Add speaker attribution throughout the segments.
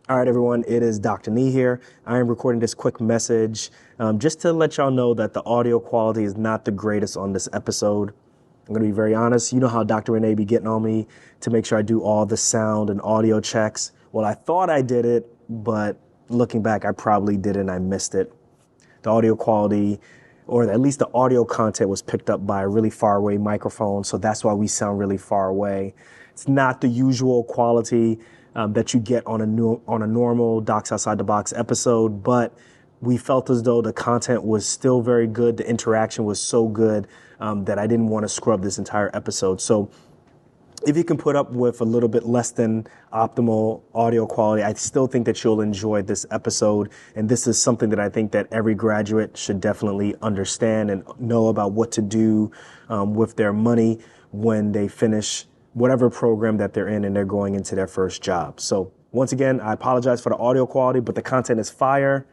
Speaker 1: All right, everyone, it is Dr. Nee here. I am recording this quick message just to let y'all know that the audio quality is not the greatest on this episode. I'm going to be very honest. You know how Dr. Renee be getting on me to make sure I do all the sound and audio checks. Well, I thought I did it, but looking back, I probably didn't. I missed it. The audio quality, or at least the audio content, was picked up by a really far away microphone, so that's why we sound really far away. It's not the usual quality that you get on a normal Docs Outside the Box episode, but we felt as though the content was still very good. The interaction was so good that I didn't want to scrub this entire episode. So if you can put up with a little bit less than optimal audio quality, I still think that you'll enjoy this episode. And this is something that I think that every graduate should definitely understand and know about what to do with their money when they finish whatever program that they're in and they're going into their first job. So once again, I apologize for the audio quality, but the content is fire.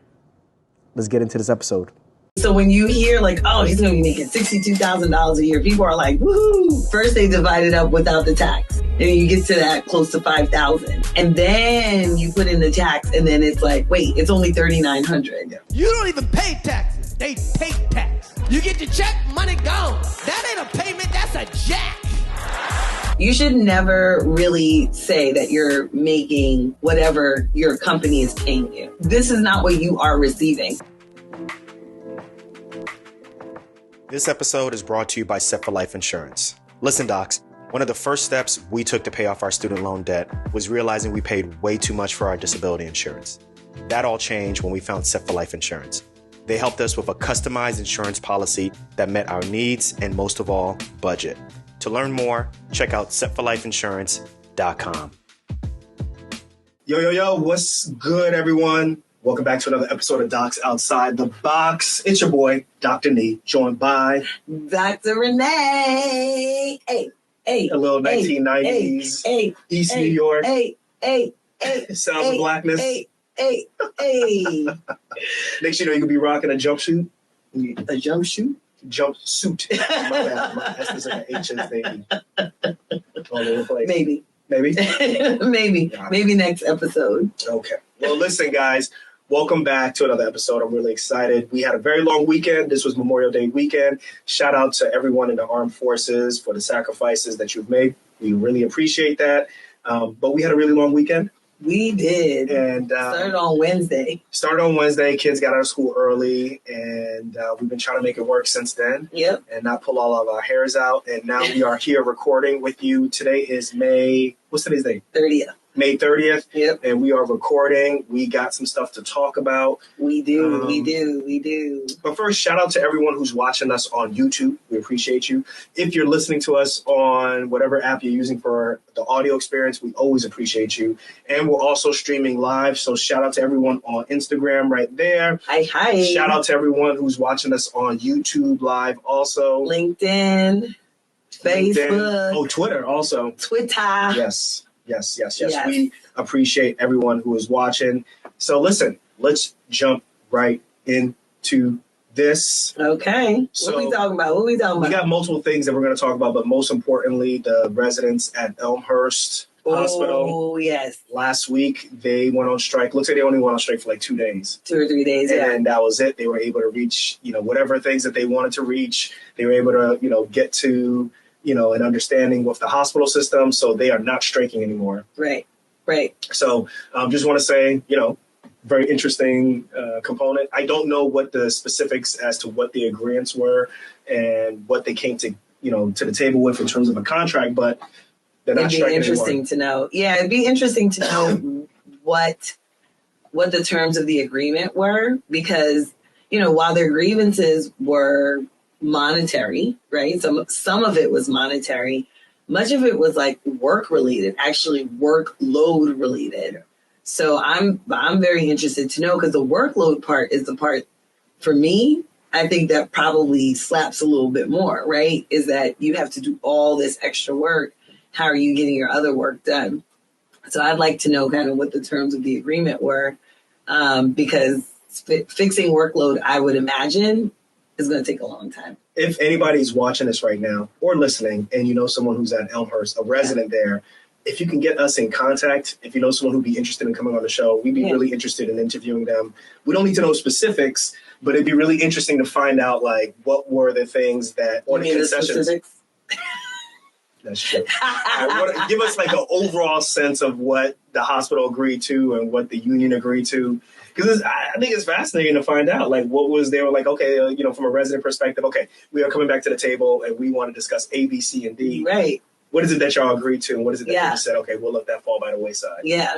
Speaker 1: Let's get into this episode.
Speaker 2: So when you hear like, oh, he's going to be making $62,000 a year, people are like, woohoo. First they divide it up without the tax. And you get to that close to $5,000. And then you put in the tax and then it's like, wait, it's only $3,900.
Speaker 3: You don't even pay taxes. They take tax. You get your check, money gone. That ain't a payment, that's a jack.
Speaker 2: You should never really say that you're making whatever your company is paying you. This is not what you are receiving.
Speaker 1: This episode is brought to you by Set for Life Insurance. Listen, docs, one of the first steps we took to pay off our student loan debt was realizing we paid way too much for our disability insurance. That all changed when we found Set for Life Insurance. They helped us with a customized insurance policy that met our needs and, most of all, budget. To learn more, check out setforlifeinsurance.com. Yo, what's good, everyone? Welcome back to another episode of Docs Outside the Box. It's your boy, Dr. Nee, joined by
Speaker 2: Dr. Renee. Hey.
Speaker 1: A little 1990s East New York. Sounds of blackness.
Speaker 2: Hey.
Speaker 1: Next, you know, you could be rocking a jumpsuit.
Speaker 2: A jumpsuit?
Speaker 1: Jumpsuit. My bad. That's like an H's thing. All over the place.
Speaker 2: Maybe.
Speaker 1: Maybe
Speaker 2: next episode.
Speaker 1: Okay. Well, listen, guys. Welcome back to another episode. I'm really excited. We had a very long weekend. This was Memorial Day weekend. Shout out to everyone in the armed forces for the sacrifices that you've made. We really appreciate that. But we had a really long weekend.
Speaker 2: We did.
Speaker 1: And
Speaker 2: started on Wednesday.
Speaker 1: Kids got out of school early, and we've been trying to make it work since then.
Speaker 2: Yep.
Speaker 1: And not pull all of our hairs out. And now we are here recording with you. Today is May. What's today's date?
Speaker 2: 30th.
Speaker 1: May 30th.
Speaker 2: Yep.
Speaker 1: And we are recording. We got some stuff to talk about.
Speaker 2: We do.
Speaker 1: But first, shout out to everyone who's watching us on YouTube. We appreciate you. If you're listening to us on whatever app you're using for the audio experience, we always appreciate you. And we're also streaming live. So shout out to everyone on Instagram right there.
Speaker 2: Hi.
Speaker 1: Shout out to everyone who's watching us on YouTube live also.
Speaker 2: LinkedIn, Facebook.
Speaker 1: Oh, Twitter also.
Speaker 2: Twitter.
Speaker 1: Yes. We appreciate everyone who is watching. So listen, let's jump right into this.
Speaker 2: Okay.
Speaker 1: So,
Speaker 2: what are we talking about? We
Speaker 1: got multiple things that we're going to talk about, but most importantly, the residents at Elmhurst Hospital.
Speaker 2: Oh, yes.
Speaker 1: Last week, they went on strike. Looks like they only went on strike for like 2 days.
Speaker 2: 2 or 3 days, yeah.
Speaker 1: And that was it. They were able to reach, whatever things that they wanted to reach. They were able to, get to an understanding with the hospital system, so they are not striking anymore.
Speaker 2: Right.
Speaker 1: So just want to say, very interesting component. I don't know what the specifics as to what the agreements were and what they came to, to the table with in terms of a contract, but they're not striking anymore. It'd be interesting
Speaker 2: to know. Yeah, it'd be interesting to know what the terms of the agreement were, because, while their grievances were monetary, right? Some of it was monetary. Much of it was like work related, actually workload related. So I'm very interested to know, because the workload part is the part for me, I think that probably slaps a little bit more, right? Is that you have to do all this extra work. How are you getting your other work done? So I'd like to know kind of what the terms of the agreement were, because fixing workload, I would imagine, is going to take a long time.
Speaker 1: If anybody's watching this right now or listening, and someone who's at Elmhurst, a resident there,
Speaker 4: if you can get us in contact, if you know someone who'd be interested in coming on the show, we'd be really interested in interviewing them. We don't need to know specifics, but it'd be really interesting to find out, like, what were the things that, or the concessions. That's true. Give us like an overall sense of what the hospital agreed to and what the union agreed to. Because I think it's fascinating to find out, like, what was there, like, okay, from a resident perspective, okay, we are coming back to the table and we want to discuss A, B, C, and D.
Speaker 2: Right.
Speaker 4: What is it that y'all agreed to? And what is it that you said, okay, we'll let that fall by the wayside?
Speaker 2: Yeah.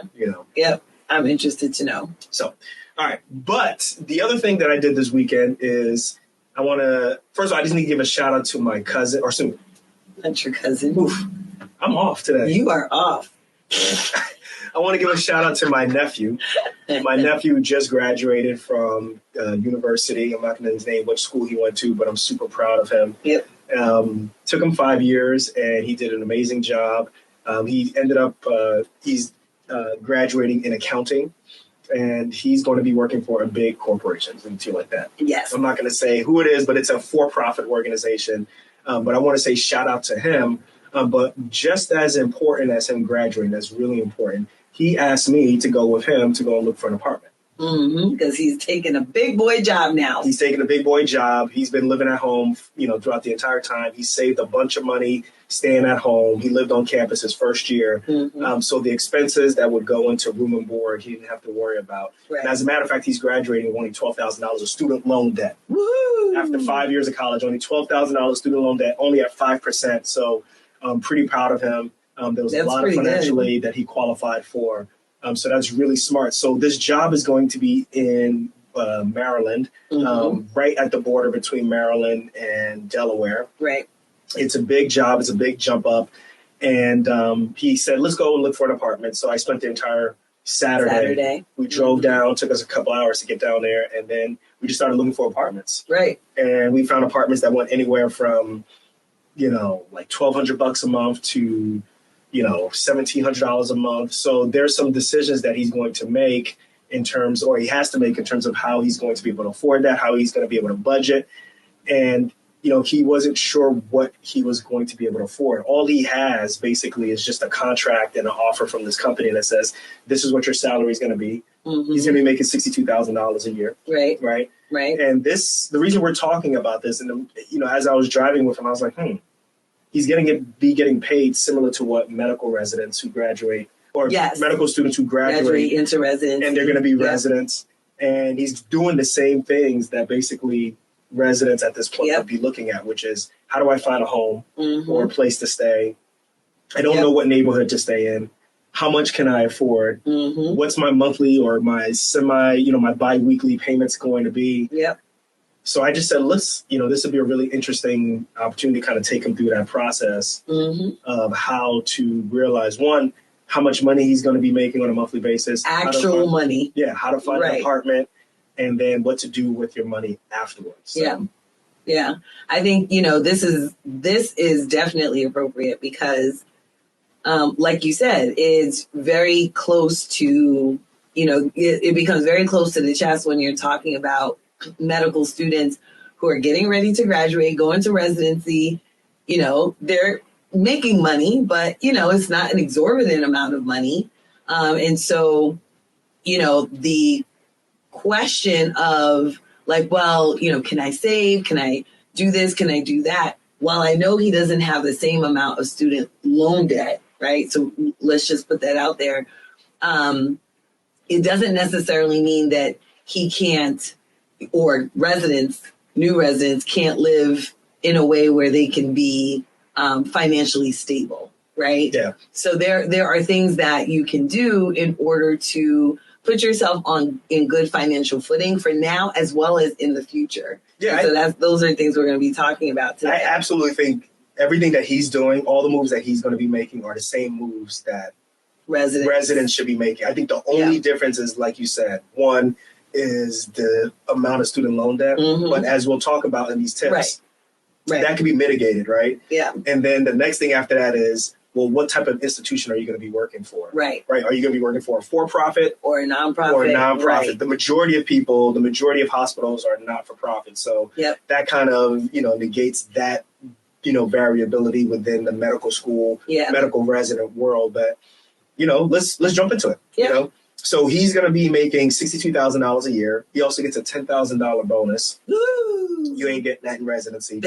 Speaker 2: Yep. I'm interested to know. So,
Speaker 4: all right. But the other thing that I did this weekend is I want to, first of all, I just need to give a shout out to my cousin, or soon.
Speaker 2: Not your cousin.
Speaker 4: Oof, I'm off today.
Speaker 2: You are off.
Speaker 4: I want to give a shout out to my nephew. My nephew just graduated from university. I'm not going to name which school he went to, but I'm super proud of him.
Speaker 2: Yep.
Speaker 4: Took him 5 years, and he did an amazing job. He ended up, he's graduating in accounting, and he's going to be working for a big corporation and feel like that.
Speaker 2: Yes.
Speaker 4: I'm not going to say who it is, but it's a for-profit organization. But I want to say shout out to him. But just as important as him graduating, that's really important, he asked me to go with him to go and look for an apartment.
Speaker 2: Because he's taking a big boy job now.
Speaker 4: He's taking a big boy job. He's been living at home, throughout the entire time. He saved a bunch of money staying at home. He lived on campus his first year. So the expenses that would go into room and board, he didn't have to worry about. Right. And as a matter of fact, he's graduating with only $12,000 of student loan debt.
Speaker 2: Woo!
Speaker 4: After 5 years of college, only $12,000 student loan debt, only at 5%. So I'm pretty proud of him. There was a lot of financial aid that he qualified for. So that's really smart. So this job is going to be in Maryland, right at the border between Maryland and Delaware.
Speaker 2: Right.
Speaker 4: It's a big job. It's a big jump up. And he said, let's go and look for an apartment. So I spent the entire Saturday. We drove down, took us a couple hours to get down there. And then we just started looking for apartments.
Speaker 2: Right.
Speaker 4: And we found apartments that went anywhere from, like $1,200 a month to $1,700 a month. So there's some decisions that he's going to make he has to make in terms of how he's going to be able to afford that, how he's going to be able to budget. And, he wasn't sure what he was going to be able to afford. All he has basically is just a contract and an offer from this company that says, this is what your salary is going to be. He's going to be making $62,000 a year.
Speaker 2: Right.
Speaker 4: Right.
Speaker 2: Right.
Speaker 4: And the reason we're talking about this, and, as I was driving with him, I was like, he's be getting paid similar to what medical residents who graduate or medical students who graduate
Speaker 2: into residence, and
Speaker 4: they're going to be residents. And he's doing the same things that basically residents at this point would be looking at, which is, how do I find a home or a place to stay? I don't know what neighborhood to stay in. How much can I afford? What's my monthly or my my bi-weekly payments going to be?
Speaker 2: Yep.
Speaker 4: So I just said, this would be a really interesting opportunity to kind of take him through that process of how to realize, one, how much money he's going to be making on a monthly basis.
Speaker 2: Actual money.
Speaker 4: Yeah, how to find an apartment, and then what to do with your money afterwards. So.
Speaker 2: Yeah. I think, this is definitely appropriate because, like you said, it's very close to, it becomes very close to the chest when you're talking about medical students who are getting ready to graduate, going to residency. They're making money, but, it's not an exorbitant amount of money. And so, the question of like, well, can I save? Can I do this? Can I do that? While I know he doesn't have the same amount of student loan debt, right? So let's just put that out there. It doesn't necessarily mean that he can't, or new residents can't live in a way where they can be financially stable, right?
Speaker 4: Yeah.
Speaker 2: So there are things that you can do in order to put yourself in good financial footing for now as well as in the future. Yeah. So those are things we're going to be talking about today.
Speaker 4: I absolutely think everything that he's doing, all the moves that he's going to be making are the same moves that residents should be making. I think the only difference is, like you said, one is the amount of student loan debt. But as we'll talk about in these tips, that can be mitigated, right?
Speaker 2: Yeah.
Speaker 4: And then the next thing after that is, well, what type of institution are you going to be working for?
Speaker 2: Right.
Speaker 4: Right. Are you going to be working for a for-profit?
Speaker 2: Or a nonprofit.
Speaker 4: Right. The majority of hospitals are not-for-profit. So that kind of, negates that variability within the medical school,
Speaker 2: Yeah.
Speaker 4: medical resident world. But, let's jump into it.
Speaker 2: Yeah.
Speaker 4: So he's going to be making $62,000 a year. He also gets a $10,000 bonus.
Speaker 2: Woo!
Speaker 4: You ain't getting that in residency.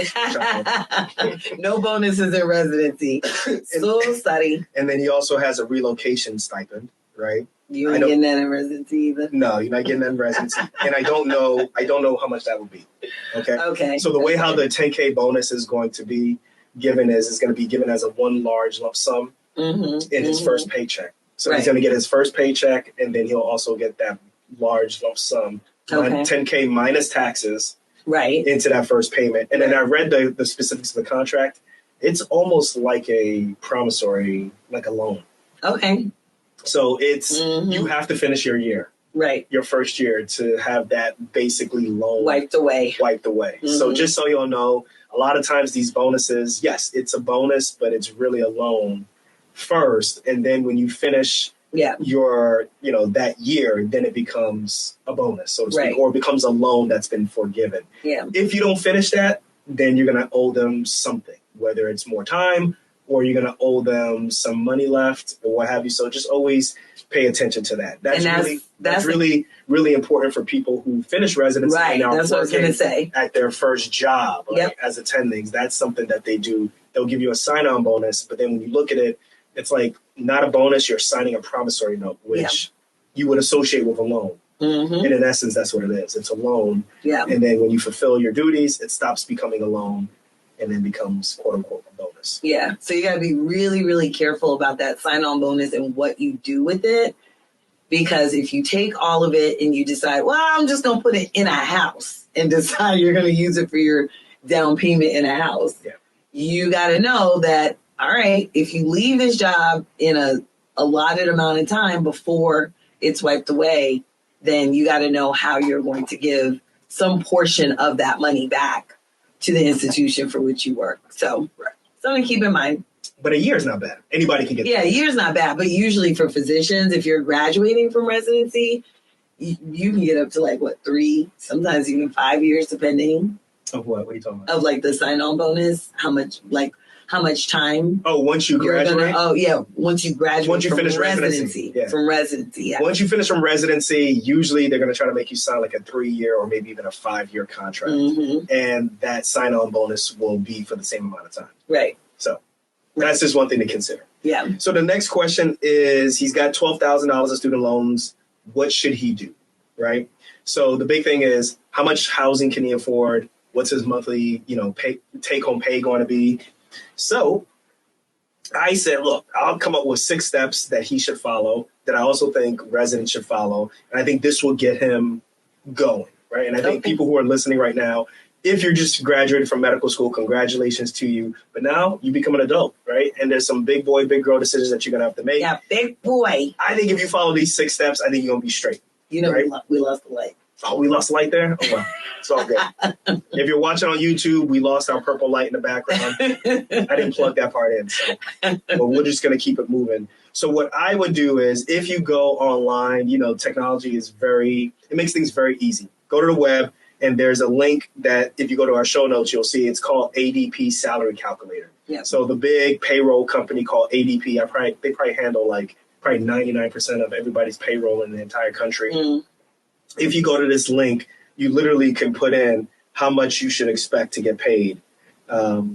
Speaker 2: No bonuses in residency. So study.
Speaker 4: And then he also has a relocation stipend, right?
Speaker 2: You ain't getting that in residency either.
Speaker 4: No, you're not getting that in residency. And I don't know how much that will be. Okay.
Speaker 2: Okay.
Speaker 4: So the way how the 10K bonus is going to be given is it's going to be given as a one large lump sum in his first paycheck. So he's going to get his first paycheck, and then he'll also get that large lump sum, 10K minus taxes, into that first payment. And then I read the specifics of the contract. It's almost like a promissory, like a loan.
Speaker 2: Okay.
Speaker 4: So it's you have to finish your year, your first year, to have that basically loan wiped away. So just so you'll know, a lot of times these bonuses, yes, it's a bonus, but it's really a loan first, and then when you finish your that year, then it becomes a bonus, so to speak, or it becomes a loan that's been forgiven. If you don't finish that, then you're going to owe them something, whether it's more time or you're going to owe them some money left or what have you. So just always pay attention to that. That's really important for people who finish residency and now
Speaker 2: that's what I was going to say,
Speaker 4: at their first job as attendings. That's something that they do. They'll give you a sign-on bonus, but then when you look at it, it's like not a bonus. You're signing a promissory note, which you would associate with a loan. And in essence, that's what it is. It's a loan. And then when you fulfill your duties, it stops becoming a loan and then becomes, quote unquote, a bonus.
Speaker 2: So you got to be really, really careful about that sign-on bonus and what you do with it. Because if you take all of it and you decide, well, I'm just going to put it in a house and decide you're going to use it for your down payment in a house, you got to know that, all right, if you leave this job in a allotted amount of time before it's wiped away, then you got to know how you're going to give some portion of that money back to the institution for which you work. So something to keep in mind.
Speaker 4: But a year is not bad. Anybody can get
Speaker 2: a year's not bad. But usually for physicians, if you're graduating from residency, you can get up to 3, sometimes even 5 years, depending.
Speaker 4: Of what? What are you talking about?
Speaker 2: Of the sign-on bonus, how much time?
Speaker 4: Oh, once you graduate?
Speaker 2: Once you graduate.
Speaker 4: Once you finish residency.
Speaker 2: From residency,
Speaker 4: Once you finish from residency, usually they're going to try to make you sign a 3-year or maybe even a 5-year contract. And that sign-on bonus will be for the same amount of time. So that's just one thing to consider. So the next question is, he's got $12,000 of student loans. What should he do? Right? So the big thing is, how much housing can he afford? What's his monthly, take-home pay going to be? So I said, look, I'll come up with 6 steps that he should follow that I also think residents should follow. And I think this will get him going, right? And I think people who are listening right now, if you're just graduated from medical school, congratulations to you. But now you become an adult, right? And there's some big boy, big girl decisions that you're going to have to make.
Speaker 2: Yeah, big boy.
Speaker 4: I think if you follow these 6 steps, I think you're going to be straight.
Speaker 2: Right? We lost the light.
Speaker 4: Oh, we lost the light there? Oh, well, it's all good. If you're watching on YouTube, we lost our purple light in the background. I didn't plug that part in, but we're just going to keep it moving. So what I would do is, if you go online, technology is it makes things very easy. Go to the web, and there's a link that if you go to our show notes, you'll see it's called ADP Salary Calculator. So the big payroll company called ADP, they probably handle probably 99% of everybody's payroll in the entire country. If you go to this link, you literally can put in how much you should expect to get paid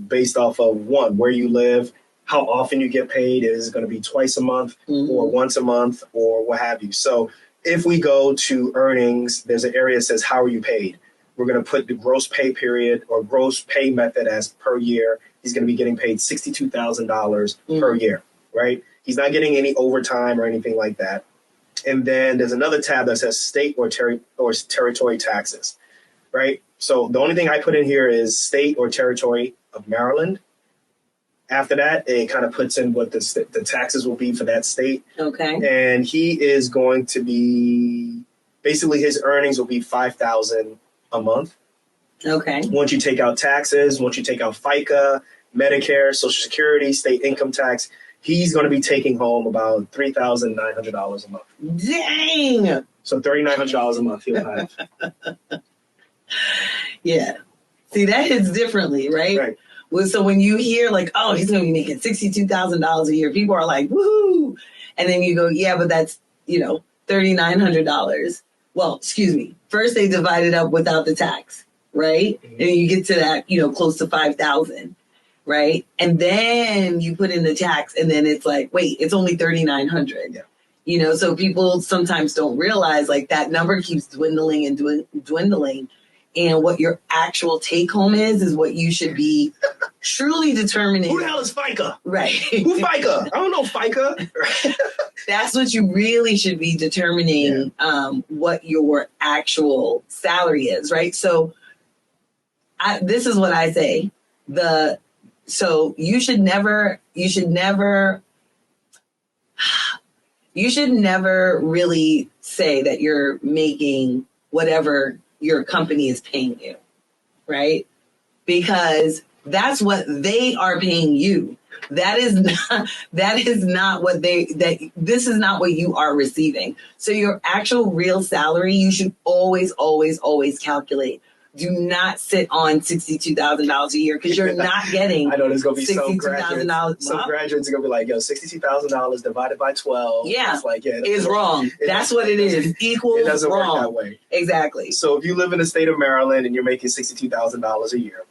Speaker 4: based off of, one, where you live, how often you get paid. Is it going to be twice a month or once a month or what have you? So if we go to earnings, there's an area that says, how are you paid? We're going to put the gross pay period or gross pay method as per year. He's going to be getting paid $62,000 per year, right? He's not getting any overtime or anything like that. And then there's another tab that says state or territory taxes, right? So the only thing I put in here is state or territory of Maryland. After that, it kind of puts in what the taxes will be for that state. And he is going to be, basically his earnings will be $5,000 a month. Once you take out taxes, once you take out FICA, Medicare, Social Security, state income tax, he's going to be taking home about $3,900 a month.
Speaker 2: Dang!
Speaker 4: So $3,900 a month he'll have.
Speaker 2: See, that hits differently, right? So when you hear like, oh, he's going to be making $62,000 a year, people are like, woohoo. And then you go, yeah, but that's, $3,900. Well, excuse me. First, they divide it up without the tax, right? Mm-hmm. And you get to that, close to 5,000, right? And then you put in the tax, and then it's like, wait, it's only 3,900. Yeah. So people sometimes don't realize like that number keeps dwindling and dwindling. And what your actual take home is what you should be truly determining.
Speaker 4: Who the hell is FICA?
Speaker 2: Right.
Speaker 4: Who FICA? I don't know FICA.
Speaker 2: That's what you really should be determining, what your actual salary is, right? So this is what I say. So you should never really say that you're making whatever your company is paying you, right? Because that's what they are paying you. This is not what you are receiving. So your actual real salary, you should always, always, always calculate. Do not sit on $62,000 a year because you're not getting.
Speaker 4: I know there's gonna be some
Speaker 2: graduates.
Speaker 4: Some graduates are gonna be like, "Yo, $62,000 divided by 12."
Speaker 2: Yeah,
Speaker 4: it's like,
Speaker 2: it's wrong. That's what it is. Equals
Speaker 4: it doesn't
Speaker 2: wrong.
Speaker 4: work that way.
Speaker 2: Exactly.
Speaker 4: So if you live in the state of Maryland and you're making $62,000 a year,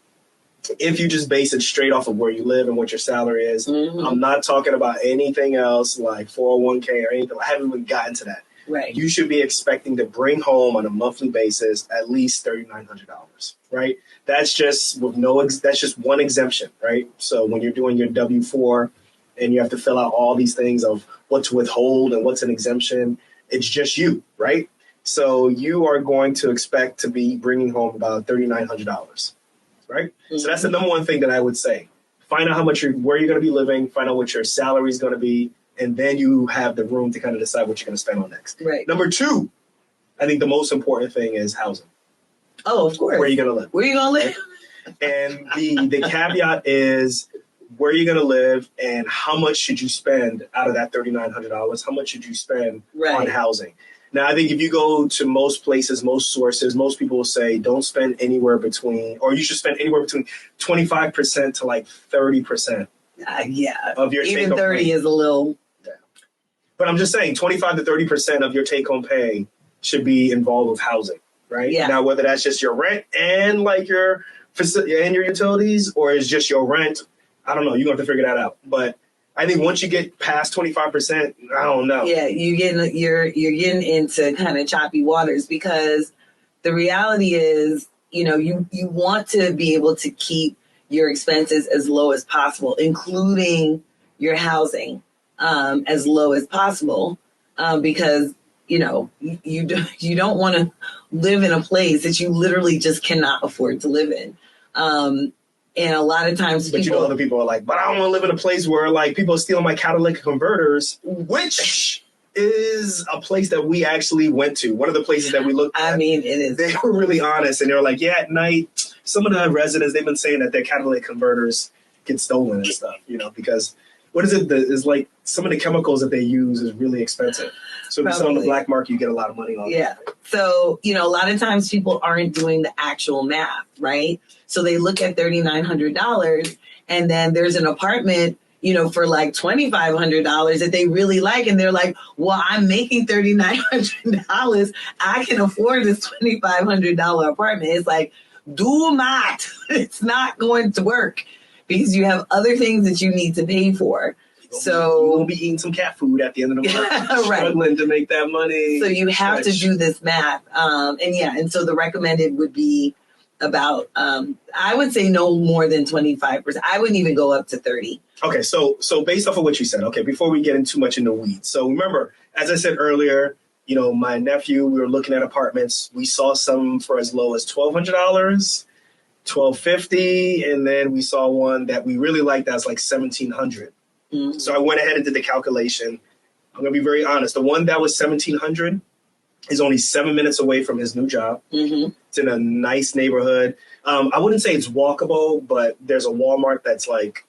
Speaker 4: if you just base it straight off of where you live and what your salary is, I'm not talking about anything else like 401k or anything. I haven't even gotten to that.
Speaker 2: Right.
Speaker 4: You should be expecting to bring home on a monthly basis at least $3,900, right? That's just that's just one exemption, right? So when you're doing your W-4 and you have to fill out all these things of what to withhold and what's an exemption, it's just you, right? So you are going to expect to be bringing home about $3,900, right? Mm-hmm. So that's the number one thing that I would say. Find out where you're going to be living, find out what your salary is going to be, and then you have the room to kind of decide what you're going to spend on next.
Speaker 2: Right.
Speaker 4: Number two, I think the most important thing is housing.
Speaker 2: Oh, of course.
Speaker 4: Where are you going to live?
Speaker 2: Where are you going to live?
Speaker 4: And the caveat is where you're going to live and how much should you spend out of that $3,900? How much should you spend on housing? Now, I think if you go to most places, most sources, most people will say don't spend anywhere between, or you should spend anywhere between 25% to like 30%. Of your
Speaker 2: even 30 pay is a little.
Speaker 4: But I'm just saying 25 to 30% of your take-home pay should be involved with housing, right?
Speaker 2: Yeah.
Speaker 4: Now, whether that's just your rent and like your utilities, or is just your rent, I don't know. You're going to have to figure that out. But I think once you get past 25%, I don't know.
Speaker 2: Yeah, you're getting into kind of choppy waters because the reality is, you want to be able to keep your expenses as low as possible, including your housing as low as possible, because you don't want to live in a place that you literally just cannot afford to live in. And a lot of times
Speaker 4: other people are like, but I don't want to live in a place where like people are stealing my catalytic converters, which is a place that we actually went to. One of the places that we looked at.
Speaker 2: I mean, it is.
Speaker 4: They were really honest. And they were like, yeah, at night, some of the residents, they've been saying that their catalytic converters get stolen and stuff, because what is it? Is like some of the chemicals that they use is really expensive. So if you sell on the black market, you get a lot of money on it.
Speaker 2: Yeah. So, a lot of times people aren't doing the actual math, right? So they look at $3,900 and then there's an apartment, for like $2,500 that they really like. And they're like, well, I'm making $3,900. I can afford this $2,500 apartment. It's like, do not. It's not going to work because you have other things that you need to pay for. So
Speaker 4: you'll be eating some cat food at the end of the month, struggling to make that money.
Speaker 2: So you have to do this math. And so the recommended would be about, I would say no more than 25%. I wouldn't even go up to 30.
Speaker 4: Okay, so based off of what you said, okay, before we get into too much in the weeds. So remember, as I said earlier, my nephew, we were looking at apartments. We saw some for as low as $1,200, $1,250, and then we saw one that we really liked that was like $1,700. Mm-hmm. So I went ahead and did the calculation. I'm going to be very honest. The one that was $1,700 is only 7 minutes away from his new job. Mm-hmm. It's in a nice neighborhood. I wouldn't say it's walkable, but there's a Walmart that's like,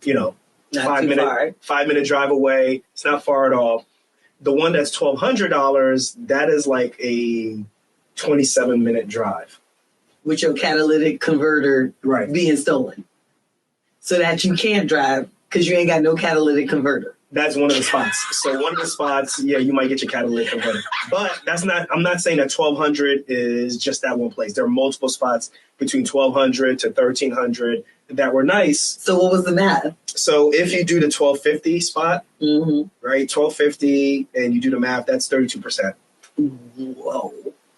Speaker 4: 5-minute drive away. It's not far at all. The one that's $1,200, that is like a 27-minute drive.
Speaker 2: With your catalytic converter being stolen. so that you can't drive because you ain't got no catalytic converter.
Speaker 4: That's one of the spots. So one of the spots, yeah, you might get your catalytic converter. But I'm not saying that 1,200 is just that one place. There are multiple spots between 1,200 to 1,300 that were nice.
Speaker 2: So what was the math?
Speaker 4: So if you do the 1,250 spot, right, 1,250, and you do the math, that's 32%.
Speaker 2: Whoa.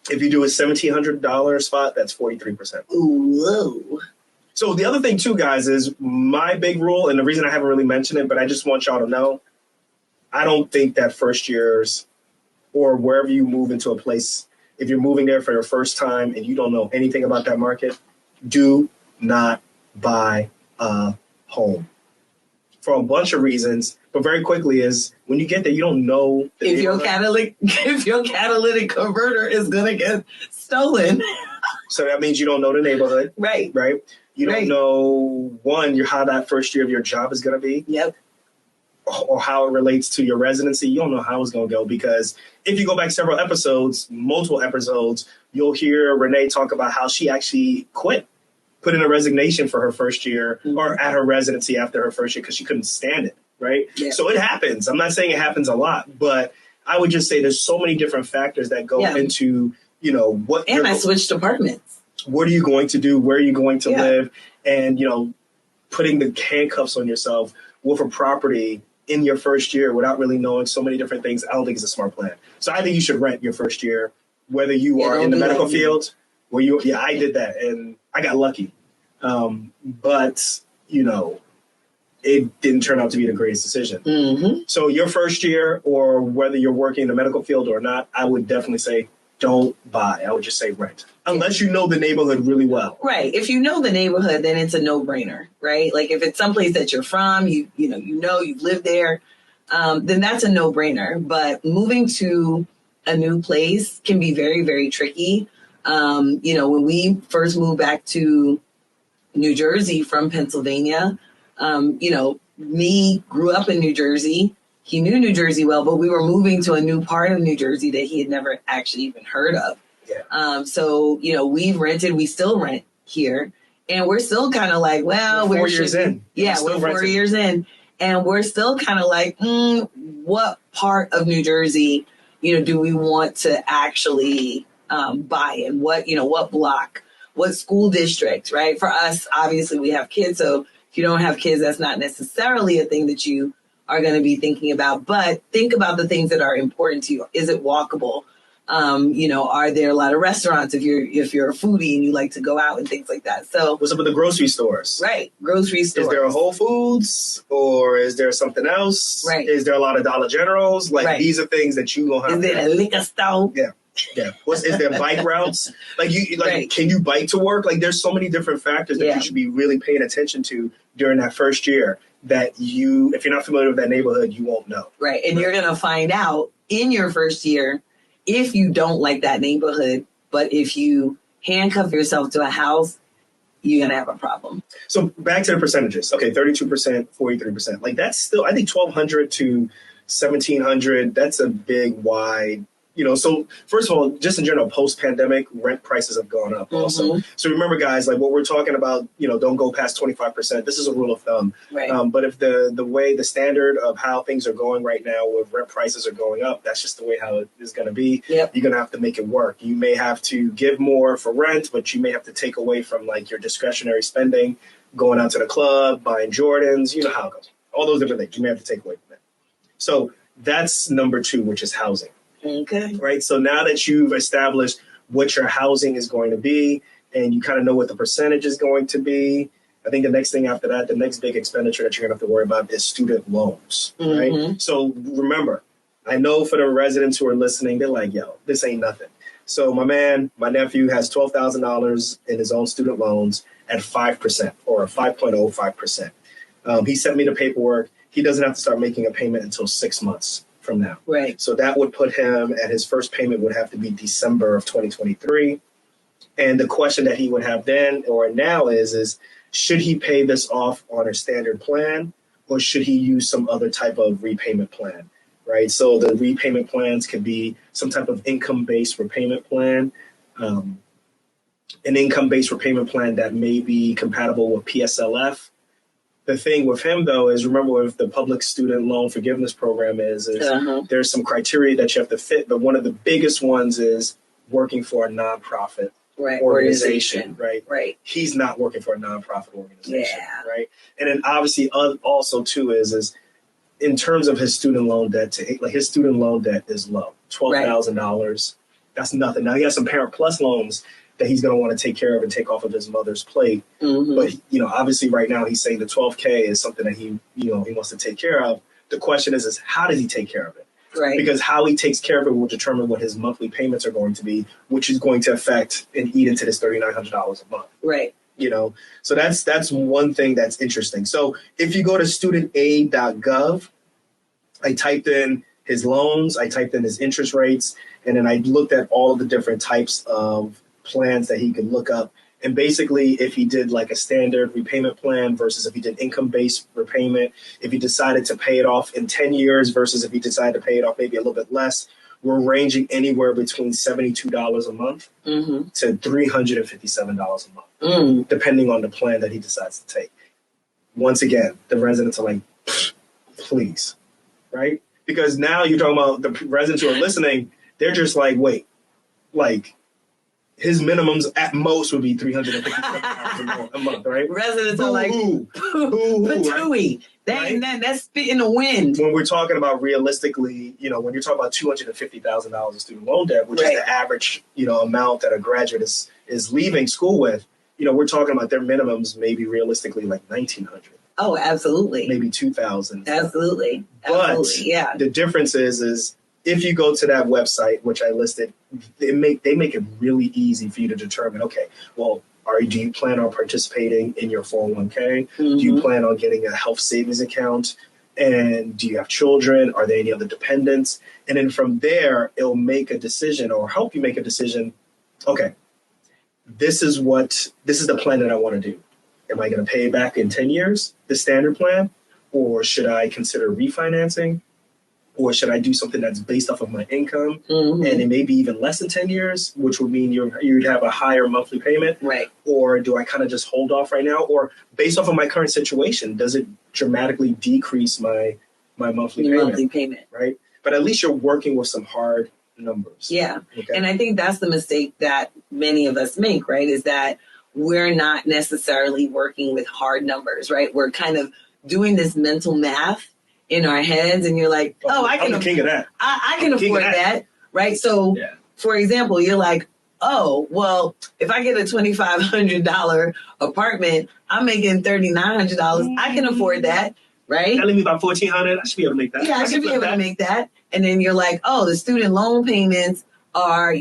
Speaker 4: If you do a $1,700 spot, that's 43%.
Speaker 2: Whoa.
Speaker 4: So the other thing too, guys, is my big rule, and the reason I haven't really mentioned it, but I just want y'all to know, I don't think that first years or wherever you move into a place, if you're moving there for your first time and you don't know anything about that market, do not buy a home for a bunch of reasons. But very quickly is when you get there, you don't know
Speaker 2: if your catalytic converter is gonna get stolen.
Speaker 4: So that means you don't know the neighborhood,
Speaker 2: right?
Speaker 4: You don't know how that first year of your job is going to be.
Speaker 2: Yep.
Speaker 4: Or how it relates to your residency. You don't know how it's going to go because if you go back multiple episodes, you'll hear Renee talk about how she actually put in a resignation for her first year or at her residency after her first year because she couldn't stand it. Right. Yeah. So it happens. I'm not saying it happens a lot, but I would just say there's so many different factors that go into, what.
Speaker 2: And I switched apartments.
Speaker 4: What are you going to do? Where are you going to live? And, putting the handcuffs on yourself with a property in your first year without really knowing so many different things, I don't think it's a smart plan. So I think you should rent your first year, whether you are in the medical field or I did that and I got lucky. But, it didn't turn out to be the greatest decision. Mm-hmm. So your first year or whether you're working in the medical field or not, I would definitely say don't buy. I would just say rent. Unless you know the neighborhood really well.
Speaker 2: Right. If you know the neighborhood, then it's a no-brainer, right? Like if it's someplace that you're from, you've lived there, then that's a no-brainer. But moving to a new place can be very, very tricky. When we first moved back to New Jersey from Pennsylvania, me grew up in New Jersey. He knew New Jersey well, but we were moving to a new part of New Jersey that he had never actually even heard of. Yeah. We still rent here and we're still kind of like, well,
Speaker 4: we're 4 years in.
Speaker 2: Yeah, we're 4 years in and we're still kind of like, what part of New Jersey, do we want to actually buy in? What block, what school district, right? For us, obviously we have kids. So if you don't have kids, that's not necessarily a thing that you are going to be thinking about, but think about the things that are important to you. Is it walkable? Are there a lot of restaurants if you're a foodie and you like to go out and things like that? So
Speaker 4: what's up with the grocery stores?
Speaker 2: Right. Grocery stores.
Speaker 4: Is there a Whole Foods or is there something else?
Speaker 2: Right.
Speaker 4: Is there a lot of Dollar Generals? These are things that you gonna have.
Speaker 2: Is there a liquor store?
Speaker 4: Yeah. Yeah. Is there bike routes? Can you bike to work? There's so many different factors that you should be really paying attention to during that first year that if you're not familiar with that neighborhood, you won't know.
Speaker 2: Right. And you're going to find out in your first year if you don't like that neighborhood, but if you handcuff yourself to a house, you're going to have a problem.
Speaker 4: So back to the percentages. Okay, 32%, 43%. That's still, I think 1,200 to 1,700, that's a big, wide, so first of all, just in general, post-pandemic, rent prices have gone up also. So remember, guys, what we're talking about, don't go past 25%. This is a rule of thumb.
Speaker 2: Right.
Speaker 4: But if the standard of how things are going right now with rent prices are going up, that's just the way how it is going to be.
Speaker 2: Yep.
Speaker 4: You're going to have to make it work. You may have to give more for rent, but you may have to take away from your discretionary spending, going out to the club, buying Jordans, you know how it goes. All those different things you may have to take away from that. So that's number 2, which is housing.
Speaker 2: Okay.
Speaker 4: Right. So now that you've established what your housing is going to be and you kind of know what the percentage is going to be, I think the next thing after that, the next big expenditure that you're going to have to worry about is student loans. Right. So remember, I know for the residents who are listening, they're like, yo, this ain't nothing. So my nephew has $12,000 in his own student loans at 5% or 5.05%. He sent me the paperwork. He doesn't have to start making a payment until 6 months from now.
Speaker 2: Right.
Speaker 4: So that would put him at his first payment would have to be December of 2023. And the question that he would have then or now is should he pay this off on a standard plan or should he use some other type of repayment plan? Right. So the repayment plans could be some type of income-based repayment plan, an income-based repayment plan that may be compatible with PSLF The thing with him, though, is remember what the public student loan forgiveness program is there's some criteria that you have to fit. But one of the biggest ones is working for a nonprofit organization, right?
Speaker 2: Right.
Speaker 4: He's not working for a nonprofit organization,
Speaker 2: Yeah.
Speaker 4: right? And then obviously also, too, is in terms of his student loan debt, his student loan debt is low, $12,000. That's nothing. Now, he has some Parent Plus loans that he's going to want to take care of and take off of his mother's plate.
Speaker 2: Mm-hmm.
Speaker 4: But, obviously right now he's saying the $12K is something that he wants to take care of. The question is how does he take care of it?
Speaker 2: Right.
Speaker 4: Because how he takes care of it will determine what his monthly payments are going to be, which is going to affect and eat into this $3,900 a month.
Speaker 2: Right.
Speaker 4: So that's one thing that's interesting. So if you go to studentaid.gov, I typed in his loans, I typed in his interest rates, and then I looked at all of the different types of plans that he could look up. And basically, if he did like a standard repayment plan versus if he did income-based repayment, if he decided to pay it off in 10 years versus if he decided to pay it off maybe a little bit less, we're ranging anywhere between $72 a month to $357 a month, depending on the plan that he decides to take. Once again, the residents are like, please, right? Because now you're talking about the residents who are listening, they're just like, wait, like, his minimums at most would be $357 a month, right?
Speaker 2: Residents are like,
Speaker 4: patooey.
Speaker 2: That's spit in the wind.
Speaker 4: When we're talking about realistically, when you're talking about $250,000 of student loan debt, which is the average, amount that a graduate is leaving school with, we're talking about their minimums maybe realistically like $1,900.
Speaker 2: Oh, absolutely.
Speaker 4: Maybe $2,000.
Speaker 2: Absolutely.
Speaker 4: But
Speaker 2: yeah.
Speaker 4: The difference is if you go to that website, which I listed, they make it really easy for you to determine, okay, well, do you plan on participating in your 401k? Do you plan on getting a health savings account? And do you have children? Are there any other dependents? And then from there, it'll make a decision or help you make a decision. Okay, this is the plan that I want to do. Am I going to pay it back in 10 years, the standard plan? Or should I consider refinancing? Or should I do something that's based off of my income and it may be even less than 10 years, which would mean you'd have a higher monthly payment?
Speaker 2: Right.
Speaker 4: Or do I kind of just hold off right now? Or based off of my current situation, does it dramatically decrease my monthly payment? Right. But at least you're working with some hard numbers.
Speaker 2: Yeah.
Speaker 4: Okay?
Speaker 2: And I think that's the mistake that many of us make, right? Is that we're not necessarily working with hard numbers, right? We're kind of doing this mental math in our heads, and you're like,
Speaker 4: I'm the king of that.
Speaker 2: I can afford that, right? So, for example, you're like, oh, well, if I get a $2,500 apartment, I'm making $3,900. I can afford that, right?
Speaker 4: That leave me about $1,400. I should be able to make that.
Speaker 2: Yeah, I should be able to make that. And then you're like, oh, the student loan payments are,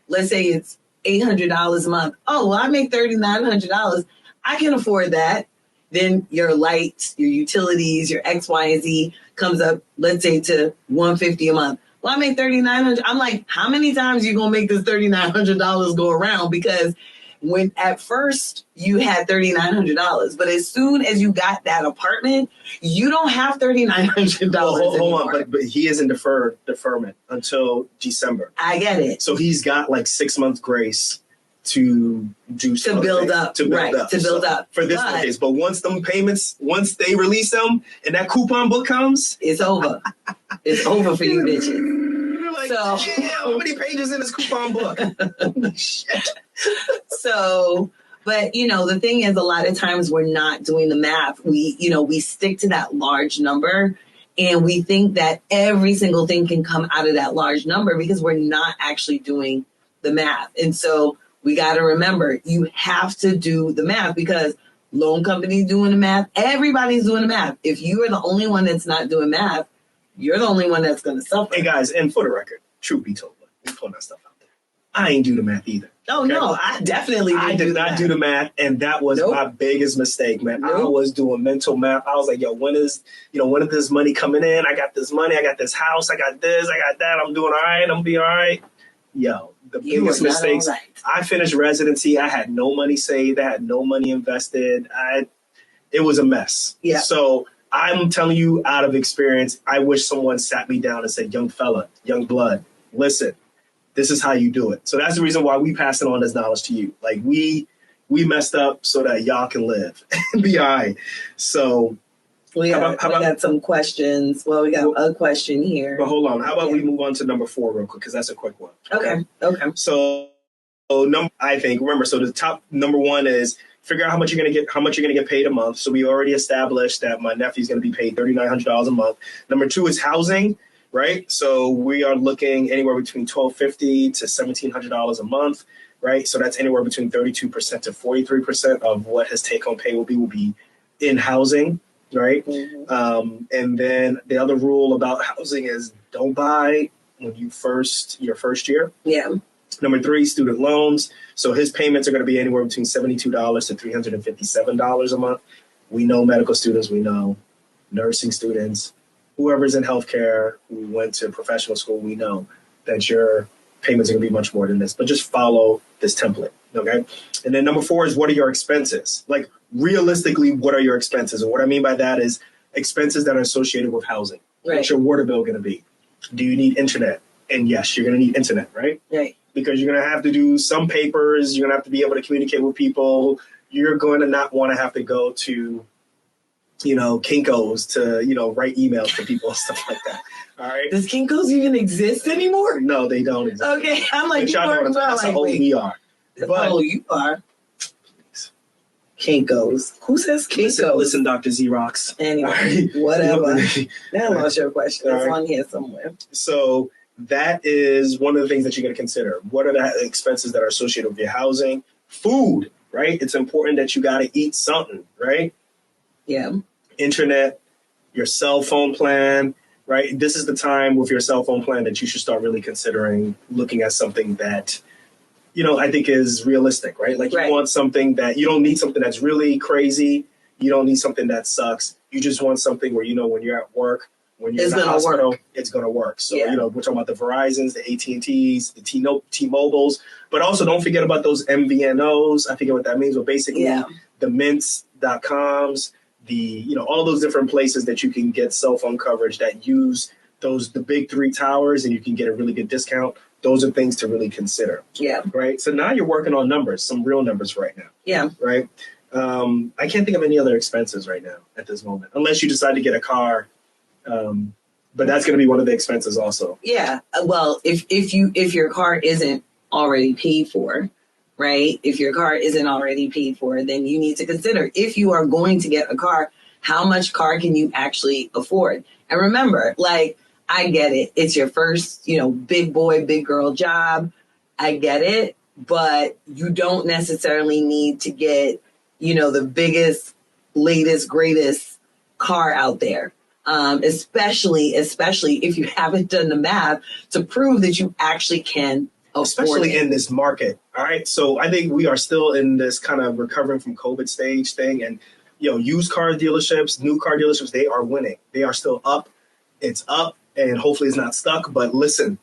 Speaker 2: let's say it's $800 a month. Oh, well, I make $3,900. I can afford that. Then your lights, your utilities, your X, Y, and Z comes up, let's say, to $150 a month. Well, I make $3,900. I'm like, how many times are you going to make this $3,900 go around? Because when at first you had $3,900, but as soon as you got that apartment, you don't have $3,900
Speaker 4: hold on, but he is in deferment until December.
Speaker 2: I get it.
Speaker 4: So he's got like 6 months grace to do
Speaker 2: to build up
Speaker 4: for this case. But once they release them and that coupon book comes,
Speaker 2: it's over. It's over for you bitches.
Speaker 4: Like, so how many pages in this coupon book? Shit.
Speaker 2: So, but the thing is, a lot of times we're not doing the math. We stick to that large number, and we think that every single thing can come out of that large number because we're not actually doing the math. And so we got to remember, you have to do the math because loan companies doing the math. Everybody's doing the math. If you are the only one that's not doing math, you're the only one that's going to suffer.
Speaker 4: Hey guys, and for the record, truth be told, we pulling that stuff out there. I ain't do the math either.
Speaker 2: Oh okay? No, I definitely
Speaker 4: did not do the math, and that was my biggest mistake, man. I was doing mental math. I was like, yo, when is this money coming in? I got this money, I got this house, I got this, I got that. I'm doing all right. I'm gonna be all right. Yo, the biggest mistakes. Right. I finished residency. I had no money saved. I had no money invested. It was a mess.
Speaker 2: Yeah.
Speaker 4: So I'm telling you out of experience, I wish someone sat me down and said, young fella, young blood, listen, this is how you do it. So that's the reason why we pass it on as knowledge to you. Like we we messed up so that y'all can live and be all right. So
Speaker 2: we got some questions. Well, we got a question here.
Speaker 4: But hold on. How about we move on to number 4 real quick, because that's a quick one.
Speaker 2: Okay.
Speaker 4: So I think, remember, so the top number 1 is figure out how much you're gonna get paid a month. So we already established that my nephew's gonna be paid $3,900 a month. Number 2 is housing, right? So we are looking anywhere between $1,250 to $1,700 a month, right? So that's anywhere between 32% to 43% of what his take-home pay will be in housing, right? Mm-hmm. And then the other rule about housing is don't buy when your first year.
Speaker 2: Yeah.
Speaker 4: Number 3, student loans. So his payments are going to be anywhere between $72 to $357 a month. We know medical students, we know nursing students, whoever's in healthcare who went to professional school, we know that your payments are going to be much more than this. But just follow this template, okay? And then number 4 is what are your expenses? Like realistically, what are your expenses? And what I mean by that is expenses that are associated with housing. Right. What's your water bill going to be? Do you need internet? And yes, you're going to need internet, right?
Speaker 2: Right.
Speaker 4: Because you're going to have to do some papers. You're going to have to be able to communicate with people. You're going to not want to have to go to, Kinko's to, write emails to people and stuff like that. All right.
Speaker 2: Does Kinko's even exist anymore?
Speaker 4: No, they don't exist.
Speaker 2: Okay. I'm like,
Speaker 4: that's how old we are.
Speaker 2: But you are. Kinko's. Who says Kinko's?
Speaker 4: Listen, Dr. Xerox.
Speaker 2: Anyway, whatever. Now I lost your question. It's on here somewhere.
Speaker 4: So that is one of the things that you're going to consider. What are the expenses that are associated with your housing? Food, right? It's important that you got to eat something, right?
Speaker 2: Yeah.
Speaker 4: Internet, your cell phone plan, right? This is the time with your cell phone plan that you should start really considering looking at something that, I think is realistic, right? Like you want something that you don't need something that's really crazy. You don't need something that sucks. You just want something where, when you're at work, when you're in the hospital, it's going to work. So, we're talking about the Verizons, the AT&Ts, the T-Mobiles, but also don't forget about those MVNOs. I forget what that means, but basically the mints.coms, all those different places that you can get cell phone coverage that use the big 3 towers and you can get a really good discount. Those are things to really consider. Yeah. Right. So now you're working on numbers, some real numbers right now.
Speaker 2: Yeah.
Speaker 4: Right. I can't think of any other expenses right now at this moment, unless you decide to get a car. But that's going to be one of the expenses also.
Speaker 2: Yeah. Well, if your car isn't already paid for, right? If your car isn't already paid for, then you need to consider if you are going to get a car, how much car can you actually afford? And remember, I get it. It's your first, big boy, big girl job. I get it. But you don't necessarily need to get, the biggest, latest, greatest car out there. Especially if you haven't done the math to prove that you actually can afford
Speaker 4: especially
Speaker 2: it.
Speaker 4: In this market. All right. So I think we are still in this kind of recovering from COVID stage thing. And, used car dealerships, new car dealerships, they are winning. They are still up. It's up. And hopefully it's not stuck. But listen,